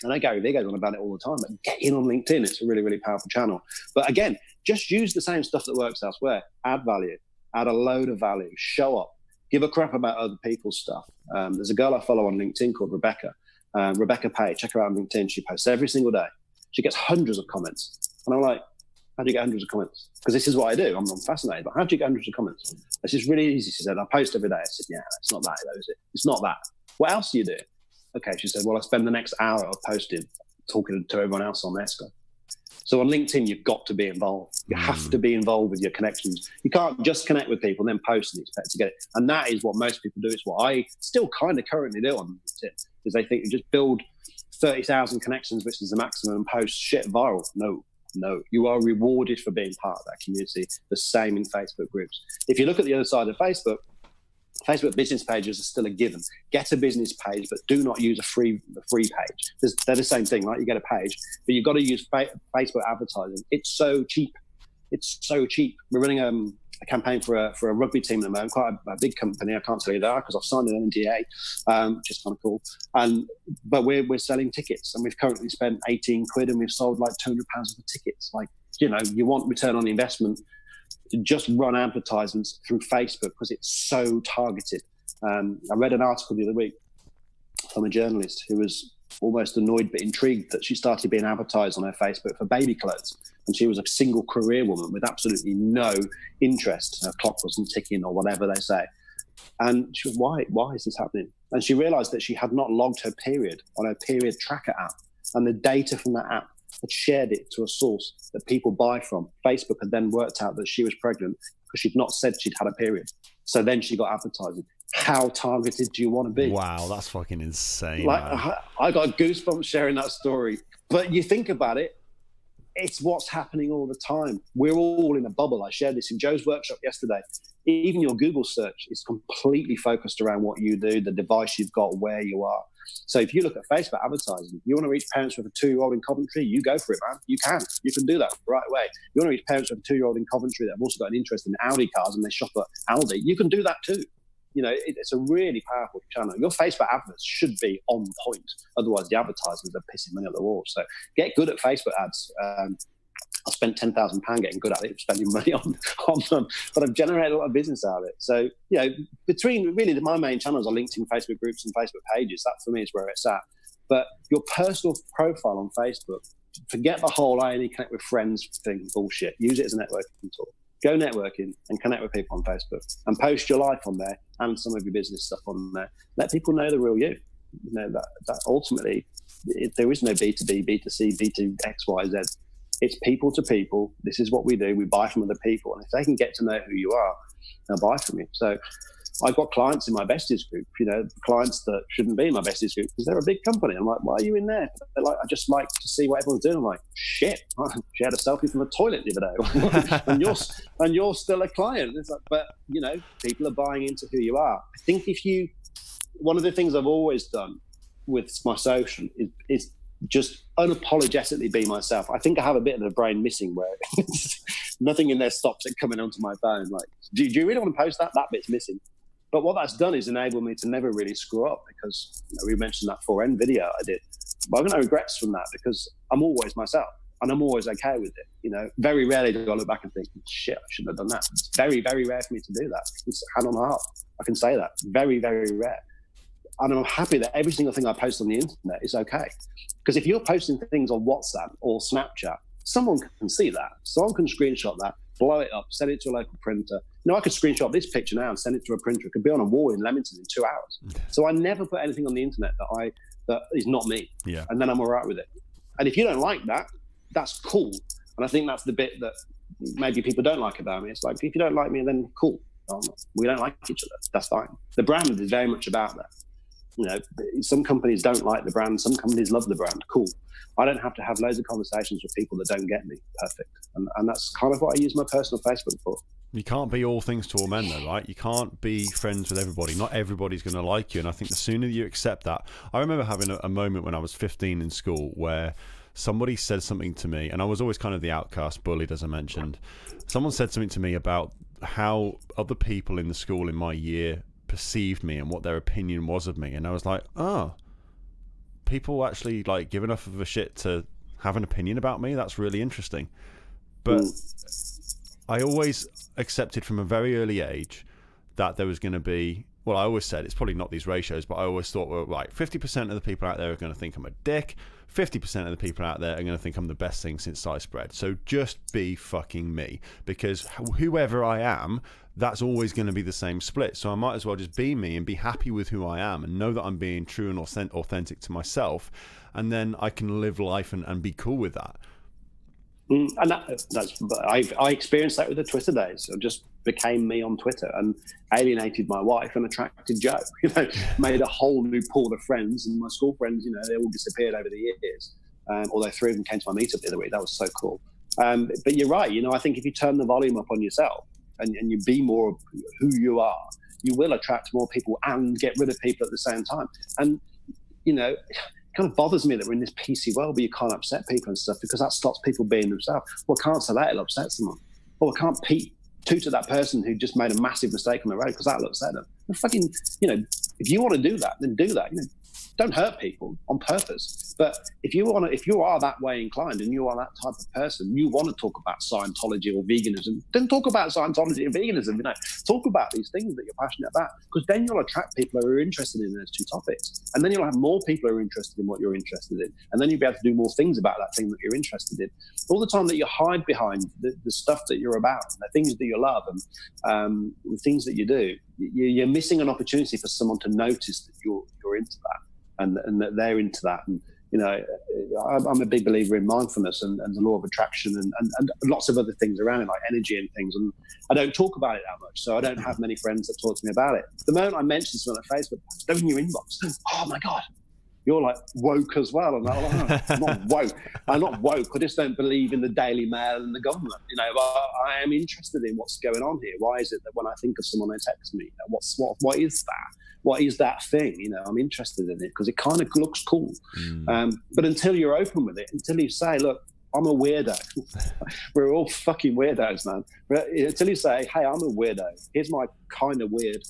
and Gary Vee goes on about it all the time, but get in on LinkedIn. It's a really, really powerful channel. But again, just use the same stuff that works elsewhere. Add value, add a load of value, show up, give a crap about other people's stuff. There's a girl I follow on LinkedIn called Rebecca Pay. Check her out on LinkedIn. She posts every single day. She gets hundreds of comments. And I'm like, how do you get hundreds of comments? Because this is what I do. I'm fascinated. But how do you get hundreds of comments? It's just really easy. She said, I post every day. I said, yeah, it's not that, though, is it? It's not that. What else do you do? Okay, she said, well, I spend the next hour of posting, talking to everyone else on their stuff. So on LinkedIn, you've got to be involved. You have to be involved with your connections. You can't just connect with people and then post and expect to get it. And that is what most people do. It's what I still kind of currently do on LinkedIn, is they think you just build 30,000 connections, which is the maximum, and post shit viral. No. You are rewarded for being part of that community. The same in Facebook groups. If you look at the other side of Facebook business pages are still a given. Get a business page, but do not use a free page. They're the same thing, right? You get a page, but you've got to use Facebook advertising. It's so cheap. We're running a campaign for a rugby team at the moment, quite a big company. I can't tell you that because I've signed an NDA, which is kind of cool. But we're selling tickets, and we've currently spent 18 quid, and we've sold like £200 worth of tickets. Like, you want return on investment. To just run advertisements through Facebook because it's so targeted. I read an article the other week from a journalist who was almost annoyed but intrigued that she started being advertised on her Facebook for baby clothes. And she was a single career woman with absolutely no interest. Her clock wasn't ticking or whatever they say. And she was, why is this happening? And she realized that she had not logged her period on her period tracker app. And the data from that app had shared it to a source that people buy from. Facebook had then worked out that she was pregnant because she'd not said she'd had a period. So then she got advertising. How targeted do you want to be? Wow, that's fucking insane. I got goosebumps sharing that story. But you think about it, it's what's happening all the time. We're all in a bubble. I shared this in Joe's workshop yesterday. Even your Google search is completely focused around what you do, the device you've got, where you are. So if you look at Facebook advertising, you want to reach parents with a 2-year-old in Coventry, you go for it, man. You can do that right away. You want to reach parents with a 2-year-old in Coventry that have also got an interest in Audi cars and they shop at Aldi, you can do that too. It's a really powerful channel. Your Facebook adverts should be on point. Otherwise, the advertisers are pissing money at the wall. So get good at Facebook ads. I spent £10,000 getting good at it, spending money on them, but I've generated a lot of business out of it. So, between really my main channels are LinkedIn, Facebook groups, and Facebook pages. That for me is where it's at. But your personal profile on Facebook, forget the whole I only connect with friends thing bullshit. Use it as a networking tool. Go networking and connect with people on Facebook and post your life on there and some of your business stuff on there. Let people know the real you. That ultimately, there is no B2B, B2C, B2X, Y, Z. It's people to people. This is what we do. We buy from other people. And if they can get to know who you are, they'll buy from you. So I've got clients in my besties group, clients that shouldn't be in my besties group because they're a big company. I'm like, why are you in there? They're like, I just like to see what everyone's doing. I'm like, shit, she had a selfie from the toilet the other day. and you're still a client. It's like, but, people are buying into who you are. I think one of the things I've always done with my social is just unapologetically be myself. I think I have a bit of the brain missing where nothing in there stops it coming onto my phone. Like, do you really want to post that? That bit's missing. But what that's done is enable me to never really screw up because we mentioned that 4N video I did. But I've got no regrets from that because I'm always myself and I'm always okay with it. Very rarely do I look back and think, shit, I shouldn't have done that. It's very, very rare for me to do that. It's hand on heart. I can say that. Very, very rare. And I'm happy that every single thing I post on the internet is okay. Because if you're posting things on WhatsApp or Snapchat, someone can see that. Someone can screenshot that, blow it up, send it to a local printer. I could screenshot this picture now and send it to a printer. It could be on a wall in Leamington in 2 hours. So I never put anything on the internet that is not me. Yeah. And then I'm all right with it. And if you don't like that, that's cool. And I think that's the bit that maybe people don't like about me. It's like, if you don't like me, then cool. We don't like each other. That's fine. The brand is very much about that. Some companies don't like the brand. Some companies love the brand. Cool. I don't have to have loads of conversations with people that don't get me. Perfect. And that's kind of what I use my personal Facebook for. You can't be all things to all men though, right? You can't be friends with everybody. Not everybody's going to like you. And I think the sooner you accept that. I remember having a moment when I was 15 in school where somebody said something to me, and I was always kind of the outcast, bullied, as I mentioned. Someone said something to me about how other people in the school in my year perceived me and what their opinion was of me. And I was like, people actually like give enough of a shit to have an opinion about me? That's really interesting. But I always accepted from a very early age that there was going to be, well, I always said it's probably not these ratios, but I always thought, well, like 50% of the people out there are going to think I'm a dick. 50% of the people out there are going to think I'm the best thing since sliced bread. So just be fucking me, because whoever I am, that's always going to be the same split. So I might as well just be me and be happy with who I am and know that I'm being true and authentic to myself. And then I can live life and be cool with that. And I experienced that with the Twitter days. I just became me on Twitter and alienated my wife and attracted Joe. Made a whole new pool of friends, and my school friends, they all disappeared over the years. Although 3 of them came to my meetup the other week. That was so cool. But you're right. I think if you turn the volume up on yourself and you be more of who you are, you will attract more people and get rid of people at the same time. And it kind of bothers me that we're in this PC world where you can't upset people and stuff, because that stops people being themselves. Well, I can't say that, it'll upset someone. Or I can't toot at that person who just made a massive mistake on the road because that'll upset them. And fucking, if you want to do that, then do that. Don't hurt people on purpose. But if you are that way inclined and you are that type of person, you want to talk about Scientology or veganism, then talk about Scientology and veganism. Talk about these things that you're passionate about, because then you'll attract people who are interested in those two topics, and then you'll have more people who are interested in what you're interested in, and then you'll be able to do more things about that thing that you're interested in. All the time that you hide behind the stuff that you're about, the things that you love, and the things that you do, you're missing an opportunity for someone to notice that you're into that. And that they're into that. And, I'm a big believer in mindfulness and the law of attraction and lots of other things around it, like energy and things. And I don't talk about it that much, so I don't have many friends that talk to me about it. The moment I mention something on Facebook, they're in your inbox. Oh, my God, you're like woke as well. I'm like, I'm not woke. I'm not woke. I just don't believe in the Daily Mail and the government. I am interested in what's going on here. Why is it that when I think of someone, they text me? What is that? What is that thing? I'm interested in it because it kind of looks cool. But until you're open with it, until you say, look, I'm a weirdo. We're all fucking weirdos, man. But until you say, hey, I'm a weirdo. Here's my kind of weird.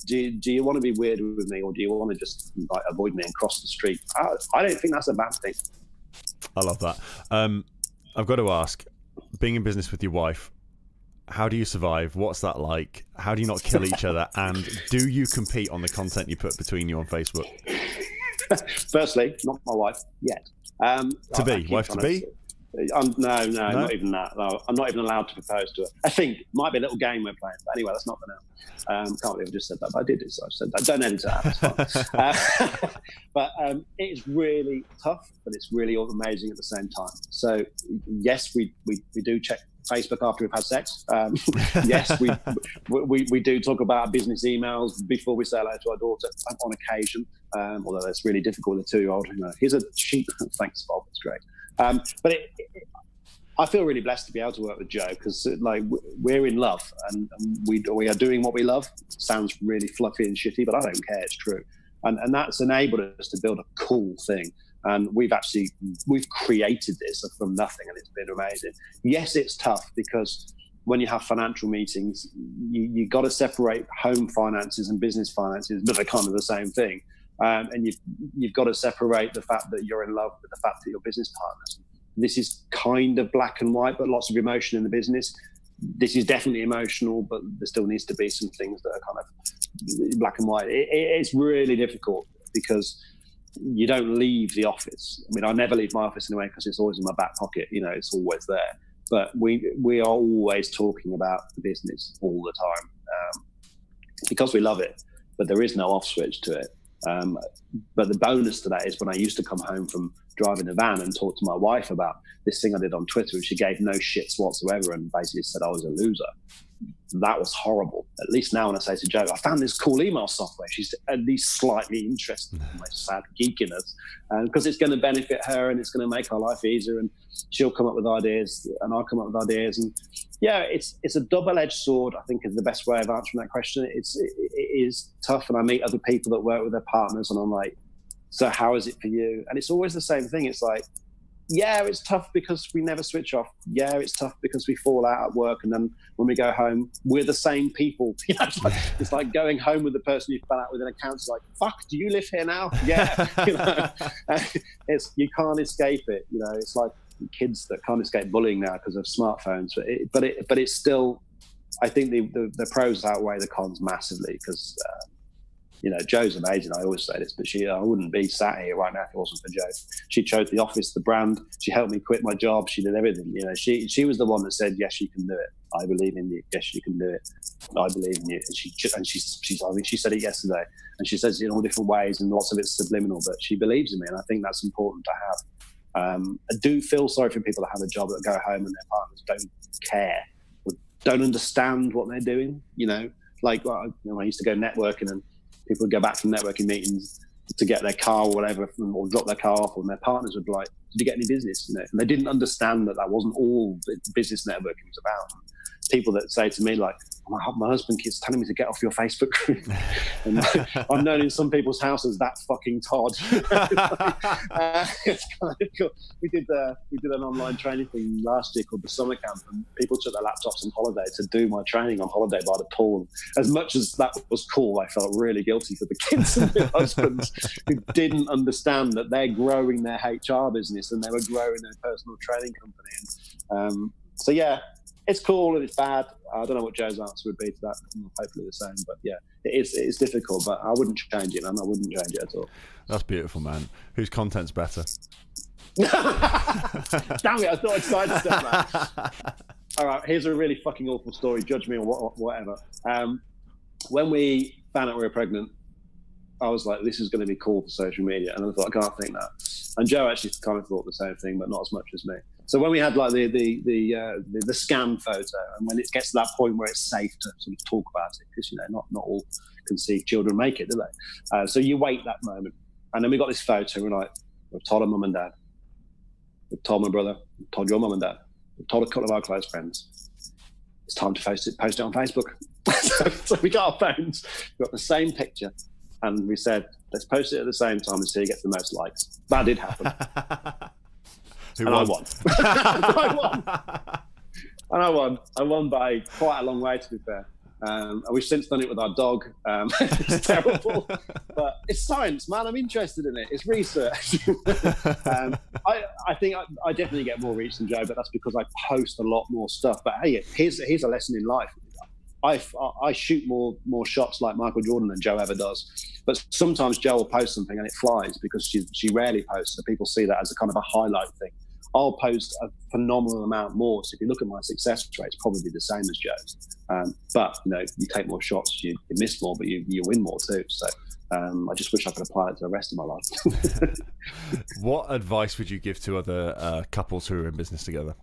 Do you want to be weird with me, or do you want to just avoid me and cross the street? I don't think that's a bad thing. I love that. I've got to ask, being in business with your wife, how do you survive? What's that like? How do you not kill each other? And do you compete on the content you put between you on Facebook? Firstly, not my wife yet. Wife to be? No, not even that. No, I'm not even allowed to propose to her. I think it might be a little game we're playing, but anyway, that's not for now. Can't believe I just said that, but I did it, so I said that. Don't edit it out, it's fine. But it's really tough, but it's really amazing at the same time. So yes, we do check Facebook after we've had sex. Yes, we do talk about business emails before we say hello to our daughter on occasion, although that's really difficult with a 2-year-old. Here's a sheep. Thanks, Bob. It's great. But I feel really blessed to be able to work with Joe because we're in love and we are doing what we love. It sounds really fluffy and shitty, but I don't care. It's true. And that's enabled us to build a cool thing. And we've created this from nothing, and it's been amazing. Yes, it's tough because when you have financial meetings, you got to separate home finances and business finances, but they're kind of the same thing. And you've got to separate the fact that you're in love with the fact that you're business partners. This is kind of black and white, but lots of emotion in the business. This is definitely emotional, but there still needs to be some things that are kind of black and white. It's really difficult because you don't leave the office. I mean, I never leave my office anyway because it's always in my back pocket. It's always there. But we are always talking about the business all the time because we love it. But there is no off switch to it. But the bonus to that is when I used to come home from driving a van and talk to my wife about this thing I did on Twitter, and she gave no shits whatsoever and basically said I was a loser. That was horrible. At least now when I say to Joe, I found this cool email software, she's at least slightly interested in my sad geekiness because it's going to benefit her and it's going to make her life easier, and she'll come up with ideas and I'll come up with ideas. And yeah, it's a double-edged sword, I think, is the best way of answering that question. It is tough, and I meet other people that work with their partners and I'm like, so how is it for you? And it's always the same thing. It's like, yeah, it's tough because we never switch off. Yeah, it's tough because we fall out at work, and then when we go home, we're the same people. It's like going home with the person you fell out with in a council. Like, fuck, do you live here now? Yeah, you can't escape it. It's like kids that can't escape bullying now because of smartphones. But it's still, I think the pros outweigh the cons massively because. Joe's amazing. I always say this, but I wouldn't be sat here right now if it wasn't for Joe. She chose the office, the brand. She helped me quit my job. She did everything. She was the one that said, "Yes, you can do it. I believe in you. Yes, you can do it. I believe in you." And she said it yesterday, and she says it in all different ways, and lots of it's subliminal. But she believes in me, and I think that's important to have. I do feel sorry for people that have a job that go home and their partners don't care or don't understand what they're doing. I used to go networking and. People would go back from networking meetings to get their car or whatever, or drop their car off, and their partners would be like, "Did you get any business?" And they didn't understand that wasn't all that business networking was about. People that say to me like, my husband keeps telling me to get off your Facebook group. And I'm known in some people's houses that fucking Todd. It's kind of cool. We did an online training thing last year called the Summer Camp, and people took their laptops on holiday to do my training on holiday by the pool. As much as that was cool, I felt really guilty for the kids and their husbands who didn't understand that they're growing their HR business and they were growing their personal training company. And so yeah. It's cool and it's bad. I don't know what Joe's answer would be to that. Hopefully the same, but yeah, it's difficult. But I wouldn't change it, and I wouldn't change it at all. That's beautiful, man. Whose content's better? Damn it! I thought I'd sidestep that. All right, here's a really fucking awful story. Judge me or whatever. When we found out we were pregnant, I was like, this is going to be cool for social media, and I thought I can't think that. And Joe actually kind of thought the same thing, but not as much as me. So when we had like the scan photo, and when it gets to that point where it's safe to sort of talk about it, because not all conceived children make it, do they? So you wait that moment, and then we got this photo. We're like, we've told our mum and dad, we've told my brother, we've told your mum and dad, we've told a couple of our close friends. It's time to post it on Facebook. So we got our phones, we got the same picture, and we said, let's post it at the same time and see who gets the most likes. That did happen. And I won. I won by quite a long way, to be fair. And we've since done it with our dog. It's terrible, but it's science, man. I'm interested in it. It's research. I think I definitely get more reach than Joe, but that's because I post a lot more stuff. But hey, here's a lesson in life. I shoot more shots like Michael Jordan than Joe ever does. But sometimes Joe will post something and it flies because she rarely posts, so people see that as a kind of a highlight thing. I'll post a phenomenal amount more. So if you look at my success rate, it's probably the same as Joe's. But you take more shots, you miss more, but you win more too. So I just wish I could apply it to the rest of my life. What advice would you give to other couples who are in business together?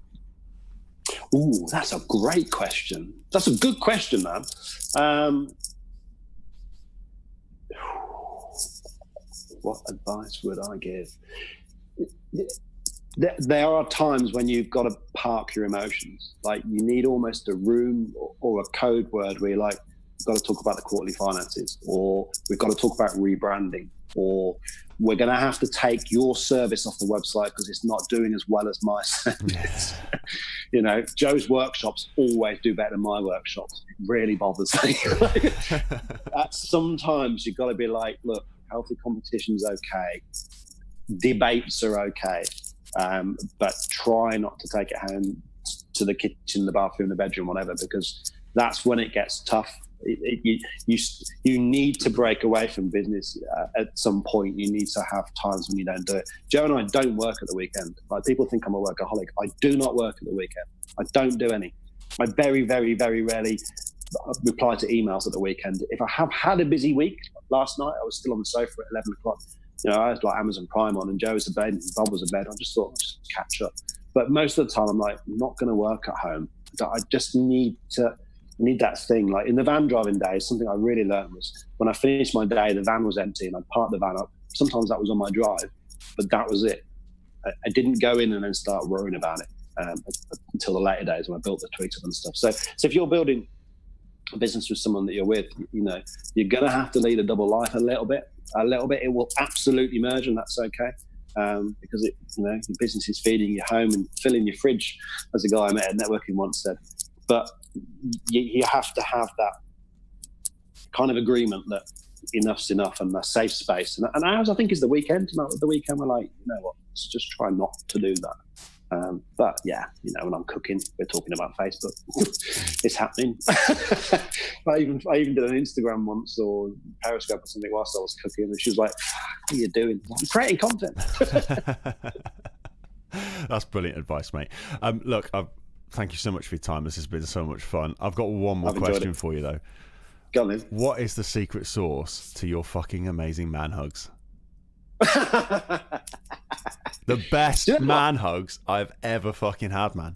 Ooh, that's a great question. That's a good question, man. What advice would I give? There are times when you've got to park your emotions. Like you need almost a room or a code word where you're like, we've got to talk about the quarterly finances, or we've got to talk about rebranding, or we're going to have to take your service off the website because it's not doing as well as my service. Joe's workshops always do better than my workshops. It really bothers me. Sometimes you've got to be like, look, healthy competition's okay. Debates are okay. But try not to take it home to the kitchen, the bathroom, the bedroom, whatever, because that's when it gets tough. You need to break away from business at some point. You need to have times when you don't do it. Joe and I don't work at the weekend. Like people think I'm a workaholic. I do not work at the weekend. I don't do any. I very, very, very rarely reply to emails at the weekend. If I have had a busy week, last night I was still on the sofa at 11 o'clock. I had like Amazon Prime on and Joe was in bed and Bob was in bed. I just thought I'd just catch up. But most of the time I'm like, I'm not going to work at home. I just need that thing. Like in the van driving days, something I really learned was when I finished my day, the van was empty and I'd park the van up. Sometimes that was on my drive, but that was it. I didn't go in and then start worrying about it until the later days when I built the tweets and stuff. So if you're building a business with someone that you're with, you're going to have to lead a double life a little bit. It will absolutely merge, and that's okay. Because your business is feeding your home and filling your fridge, as a guy I met at networking once said. But you have to have that kind of agreement that enough's enough and a safe space. And ours, I think, is the weekend. The weekend we're like, you know what, let's just try not to do that. But yeah, when I'm cooking, we're talking about Facebook. It's happening. I even did an Instagram once or Periscope or something whilst I was cooking, and she was like, "What are you doing?" I'm creating content. That's brilliant advice, mate. Look, thank you so much for your time. This has been so much fun. I've got one more question for you though. Go on, then. What is the secret sauce to your fucking amazing man hugs? The best man hugs I've ever fucking had, man.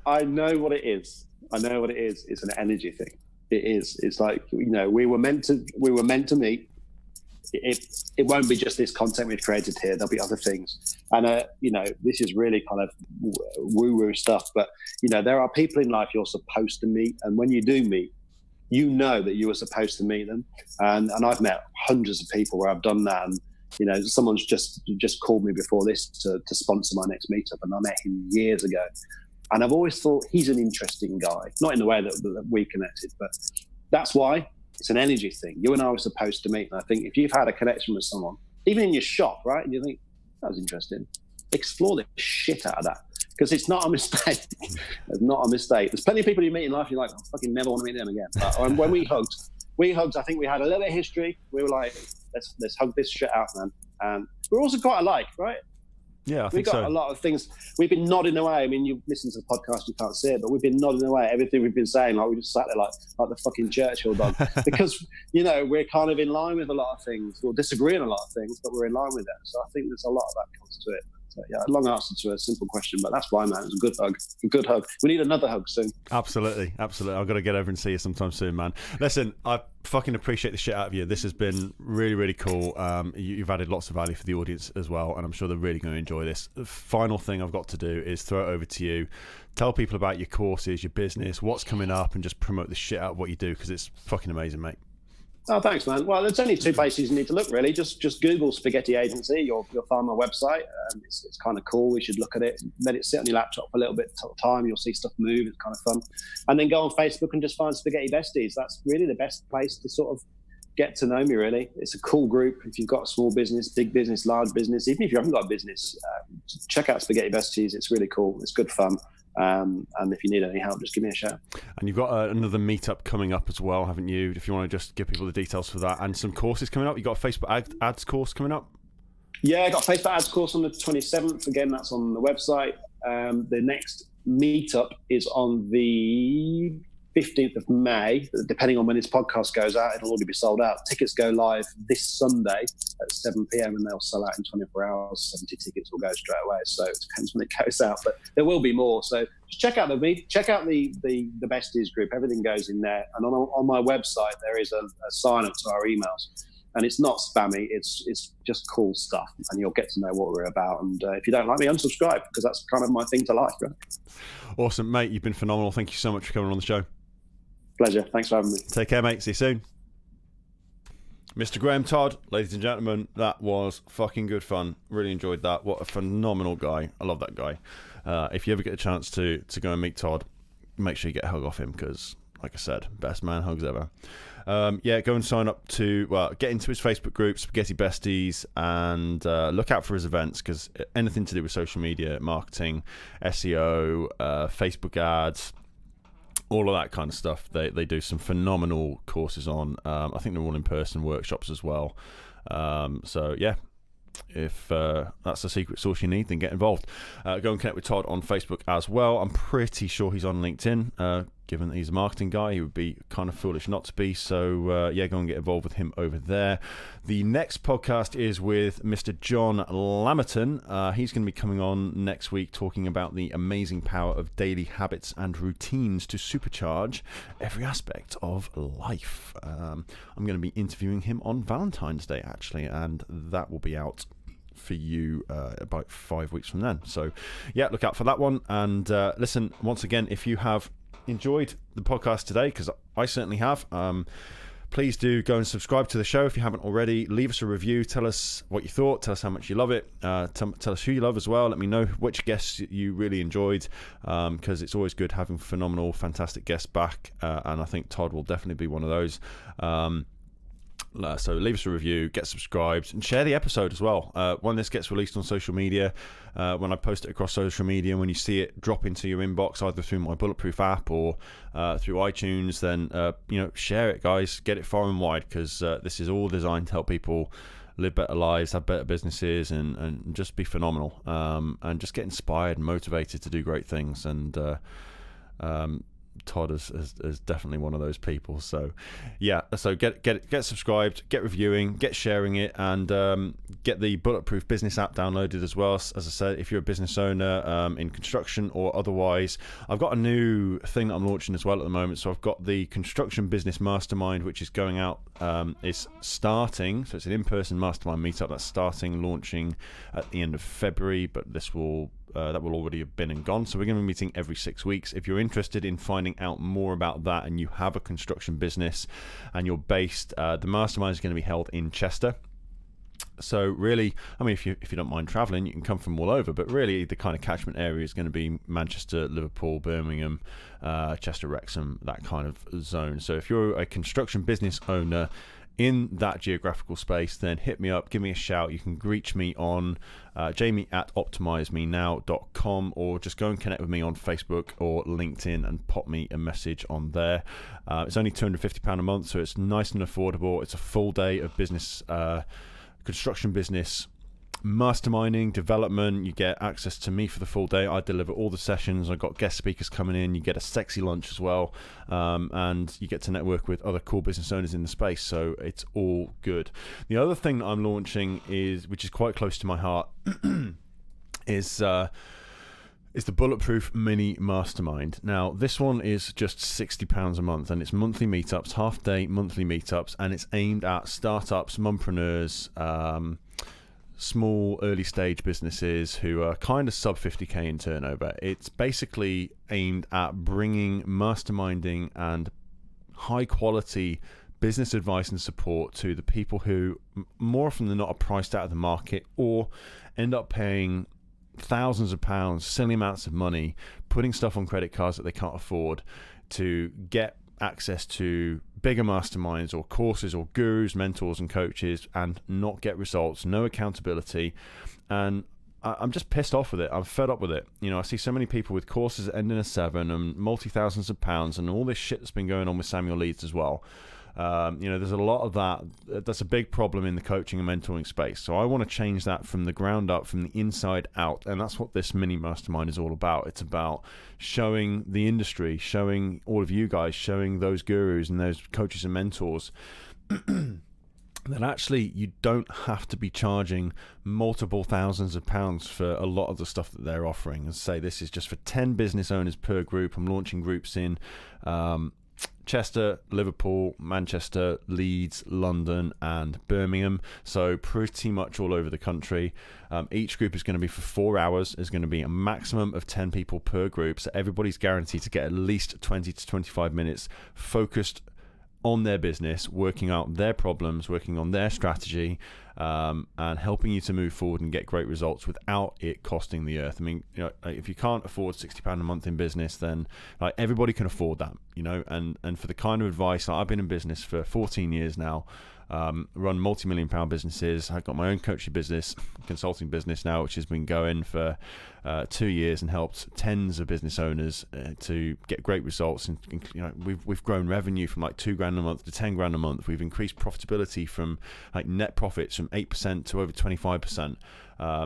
I know what it is. It's an energy thing. It is. It's like, we were meant to meet. It won't be just this content we've created here. There'll be other things. And, this is really kind of woo-woo stuff. But, there are people in life you're supposed to meet. And when you do meet, you know that you were supposed to meet them. And I've met hundreds of people where I've done that. And, someone's just called me before this to sponsor my next meetup, and I met him years ago. And I've always thought he's an interesting guy, not in the way that we connected, but that's why it's an energy thing. You and I were supposed to meet. And I think if you've had a connection with someone, even in your shop, right, and you think, that was interesting, explore the shit out of that. Because it's not a mistake. It's not a mistake. There's plenty of people you meet in life, you're like, I fucking never want to meet them again. But when we hugged, I think we had a little bit of history. We were like, let's hug this shit out, man. And we're also quite alike, right? Yeah, I think we've got a lot of things. We've been nodding away. I mean, you listen to the podcast, you can't see it, but we've been nodding away everything we've been saying. Like we just sat there like the fucking Churchill dog. Because, we're kind of in line with a lot of things. We'll disagree on a lot of things, but we're in line with it. So I think there's a lot of that comes to it. So, yeah, a long answer to a simple question, but that's why, man. It's a good hug. A good hug. We need another hug soon. Absolutely. I've got to get over and see you sometime soon, man. Listen, I fucking appreciate the shit out of you. This has been really, really cool. You've added lots of value for the audience as well, and I'm sure they're really going to enjoy this. The final thing I've got to do is throw it over to you. Tell people about your courses, your business, what's coming up, and just promote the shit out of what you do, because it's fucking amazing, mate. Oh, thanks, man. Well, there's only two places you need to look, really. Just Google Spaghetti Agency. You'll find my website. It's kind of cool. You should look at it. Let it sit on your laptop for a little bit of time. You'll see stuff move. It's kind of fun. And then go on Facebook and just find Spaghetti Besties. That's really the best place to sort of get to know me, really. It's a cool group. If you've got a small business, big business, large business, even if you haven't got a business, check out Spaghetti Besties. It's really cool. It's good fun. And if you need any help, just give me a shout. And you've got another meetup coming up as well, haven't you? If you want to just give people the details for that, and some courses coming up. You've got a Facebook ads course coming up. Yeah, I got a Facebook ads course on the 27th. Again, that's on the website. The next meetup is on the 15th of May. Depending on when this podcast goes out, it'll already be sold out. Tickets go live this Sunday at 7 p.m. and they'll sell out in 24 hours. 70 tickets will go straight away. So it depends when it goes out, but there will be more. So just check out the Besties group. Everything goes in there. And on my website, there is a sign up to our emails. And it's not spammy. It's just cool stuff, and you'll get to know what we're about. And if you don't like me, unsubscribe, because that's kind of my thing to like. Right? Awesome, mate. You've been phenomenal. Thank you so much for coming on the show. Pleasure. Thanks for having me. Take care, mate. See you soon. Mr. Graham Todd, ladies and gentlemen, that was fucking good fun. Really enjoyed that. What a phenomenal guy. I love that guy. If you ever get a chance to go and meet Todd, make sure you get a hug off him, because, like I said, best man hugs ever. Go and sign up to, get into his Facebook group, Spaghetti Besties, and look out for his events, because anything to do with social media, marketing, SEO, Facebook ads, all of that kind of stuff, they do some phenomenal courses on. I think they're all in-person workshops as well. If that's the secret sauce you need, then get involved. Go and connect with Todd on Facebook as well. I'm pretty sure he's on LinkedIn. Given that he's a marketing guy, he would be kind of foolish not to be. So, go and get involved with him over there. The next podcast is with Mr. John Lamerton. He's going to be coming on next week talking about the amazing power of daily habits and routines to supercharge every aspect of life. I'm going to be interviewing him on Valentine's Day, actually, and that will be out for you about 5 weeks from then. So, look out for that one. And listen, once again, if you have enjoyed the podcast today, because I certainly have, please do go and subscribe to the show if you haven't already. Leave us a review. Tell us what you thought. Tell us how much you love it. Tell us who you love as well. Let me know which guests you really enjoyed, because it's always good having phenomenal, fantastic guests back, and I think Todd will definitely be one of those. So leave us a review, get subscribed, and share the episode as well. When this gets released on social media, when I post it across social media, when you see it drop into your inbox, either through my Bulletproof app or through iTunes, then share it, guys. Get it far and wide, because this is all designed to help people live better lives, have better businesses, and just be phenomenal, and just get inspired and motivated to do great things. And Todd is definitely one of those people. So get subscribed, get reviewing, get sharing it, and get the Bulletproof business app downloaded as well. As I said, if you're a business owner in construction or otherwise, I've got a new thing that I'm launching as well at the moment. So I've got the Construction Business Mastermind, which is going out, is starting. So it's an in-person mastermind meetup that's launching at the end of February, but that will already have been and gone. So we're going to be meeting every 6 weeks. If you're interested in finding out more about that, and you have a construction business and you're based, the mastermind is going to be held in Chester. So really, I mean, if you don't mind traveling, you can come from all over, but really the kind of catchment area is going to be Manchester, Liverpool, Birmingham, Chester, Wrexham, that kind of zone. So if you're a construction business owner in that geographical space, then hit me up, give me a shout. You can reach me on jamie@optimizemenow.com, or just go and connect with me on Facebook or LinkedIn and pop me a message on there. It's only £250 a month, so it's nice and affordable. It's a full day of business, construction business masterminding, development. You get access to me for the full day. I deliver all the sessions. I've got guest speakers coming in. You get a sexy lunch as well, and you get to network with other cool business owners in the space. So it's all good. The other thing that I'm launching which is quite close to my heart, is the Bulletproof Mini-Mastermind. Now, this one is just £60 a month, and it's monthly meetups, half-day monthly meetups, and it's aimed at startups, mumpreneurs, small early stage businesses who are kind of sub 50k in turnover. It's basically aimed at bringing masterminding and high quality business advice and support to the people who more often than not are priced out of the market or end up paying thousands of pounds, silly amounts of money, putting stuff on credit cards that they can't afford to get access to bigger masterminds or courses or gurus, mentors and coaches, and not get results, no accountability. And I'm just pissed off with it. I'm fed up with it. You know, I see so many people with courses that end in a 7 and multi-thousands of pounds and all this shit that's been going on with Samuel Leeds as well. You know, there's a lot of that. That's a big problem in the coaching and mentoring space. So I want to change that from the ground up, from the inside out. And that's what this mini mastermind is all about. It's about showing the industry, showing all of you guys, showing those gurus and those coaches and mentors that actually you don't have to be charging multiple thousands of pounds for a lot of the stuff that they're offering. As I say, this is just for 10 business owners per group. I'm launching groups in Chester, Liverpool, Manchester, Leeds, London and Birmingham, so pretty much all over the country. Each group is going to be for 4 hours. There's going to be a maximum of 10 people per group, so everybody's guaranteed to get at least 20 to 25 minutes focused on their business, working out their problems, working on their strategy, and helping you to move forward and get great results without it costing the earth. I mean, you know, if you can't afford £60 a month in business, then like everybody can afford that, you know. And for the kind of advice, I've been in business for 14 years now. Run multi-million-pound businesses. I've got my own coaching business, consulting business now, which has been going for 2 years and helped tens of business owners to get great results. And you know, we've grown revenue from like £2,000 a month to £10,000 a month. We've increased profitability from like net profits from 8% to over 25%.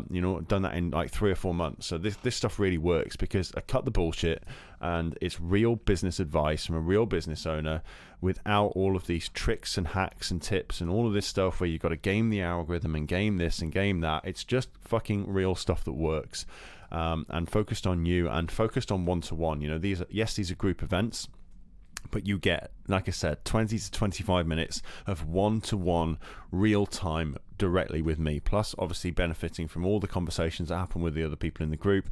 You know, done that in like 3 or 4 months. So this stuff really works because I cut the bullshit and it's real business advice from a real business owner without all of these tricks and hacks and tips and all of this stuff where you've got to game the algorithm and game this and game that. It's just fucking real stuff that works, and focused on you and focused on one-to-one. You know, these are group events, but you get, like I said, 20 to 25 minutes of one-to-one real time directly with me, plus obviously benefiting from all the conversations that happen with the other people in the group.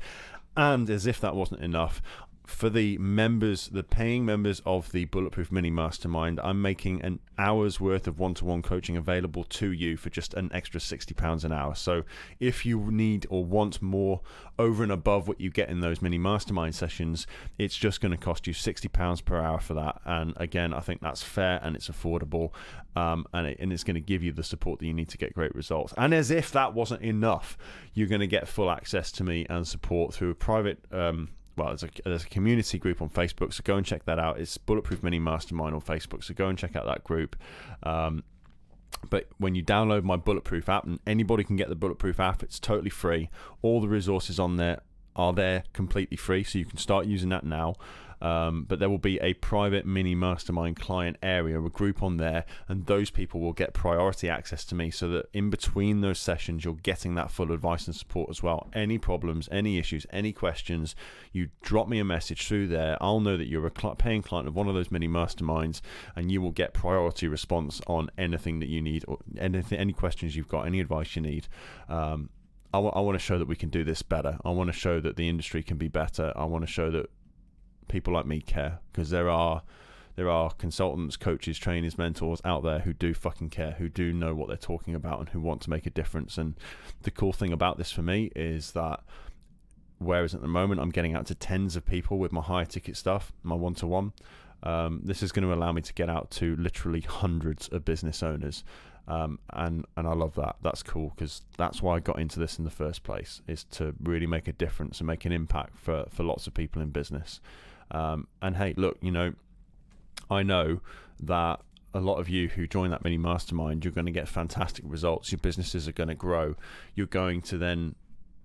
And as if that wasn't enough, for the members, the paying members of the Bulletproof Mini Mastermind, I'm making an hour's worth of one-to-one coaching available to you for just an extra £60 an hour. So if you need or want more over and above what you get in those mini mastermind sessions, it's just going to cost you £60 per hour for that. And again, I think that's fair and it's affordable, and it's going to give you the support that you need to get great results. And as if that wasn't enough, you're going to get full access to me and support through a private there's a community group on Facebook, so go and check that out. It's Bulletproof Mini Mastermind on Facebook, so go and check out that group. But when you download my Bulletproof app, and anybody can get the Bulletproof app, it's totally free. All the resources on there are completely free, so you can start using that now. But there will be a private mini mastermind client area, a group on there, and those people will get priority access to me, so that in between those sessions you're getting that full advice and support as well. Any problems, any issues, any questions, you drop me a message through there. I'll know that you're a paying client of one of those mini masterminds, and you will get priority response on anything that you need, or any questions you've got, any advice you need. I want to show that we can do this better. I want to show that the industry can be better. I want to show that people like me care, because there are consultants, coaches, trainers, mentors out there who do fucking care, who do know what they're talking about, and who want to make a difference. And the cool thing about this for me is that whereas at the moment I'm getting out to tens of people with my higher ticket stuff, my one-to-one, this is going to allow me to get out to literally hundreds of business owners. And I love that. That's cool, because that's why I got into this in the first place, is to really make a difference and make an impact for lots of people in business. And hey, look, you know, I know that a lot of you who join that mini mastermind, you're going to get fantastic results. Your businesses are going to grow. You're going to then,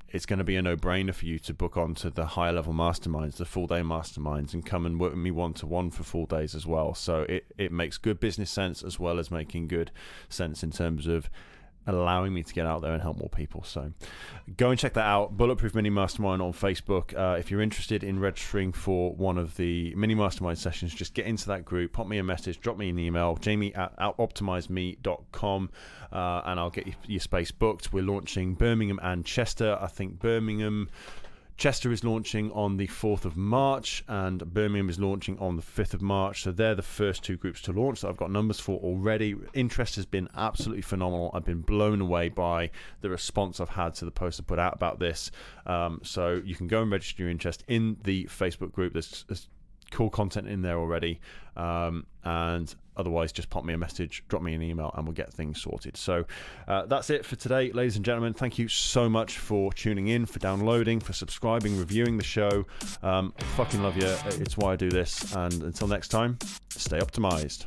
it's going to be a no-brainer for you to book onto the higher level masterminds, the full day masterminds, and come and work with me one-to-one for full days as well. So it makes good business sense, as well as making good sense in terms of allowing me to get out there and help more people. So go and check that out, Bulletproof Mini Mastermind on Facebook. If you're interested in registering for one of the mini mastermind sessions, just get into that group, pop me a message, drop me an email, jamie@optimizeme.com, and I'll get your space booked. We're launching Birmingham and Chester. I think Birmingham Chester is launching on the 4th of March, and Birmingham is launching on the 5th of March. So they're the first 2 groups to launch that I've got numbers for already. Interest has been absolutely phenomenal. I've been blown away by the response I've had to the post I put out about this. So you can go and register your interest in the Facebook group. There's cool content in there already. And otherwise, just pop me a message, drop me an email, and we'll get things sorted. So that's it for today, ladies and gentlemen. Thank you so much for tuning in, for downloading, for subscribing, reviewing the show. I fucking love you. It's why I do this. And until next time, stay optimized.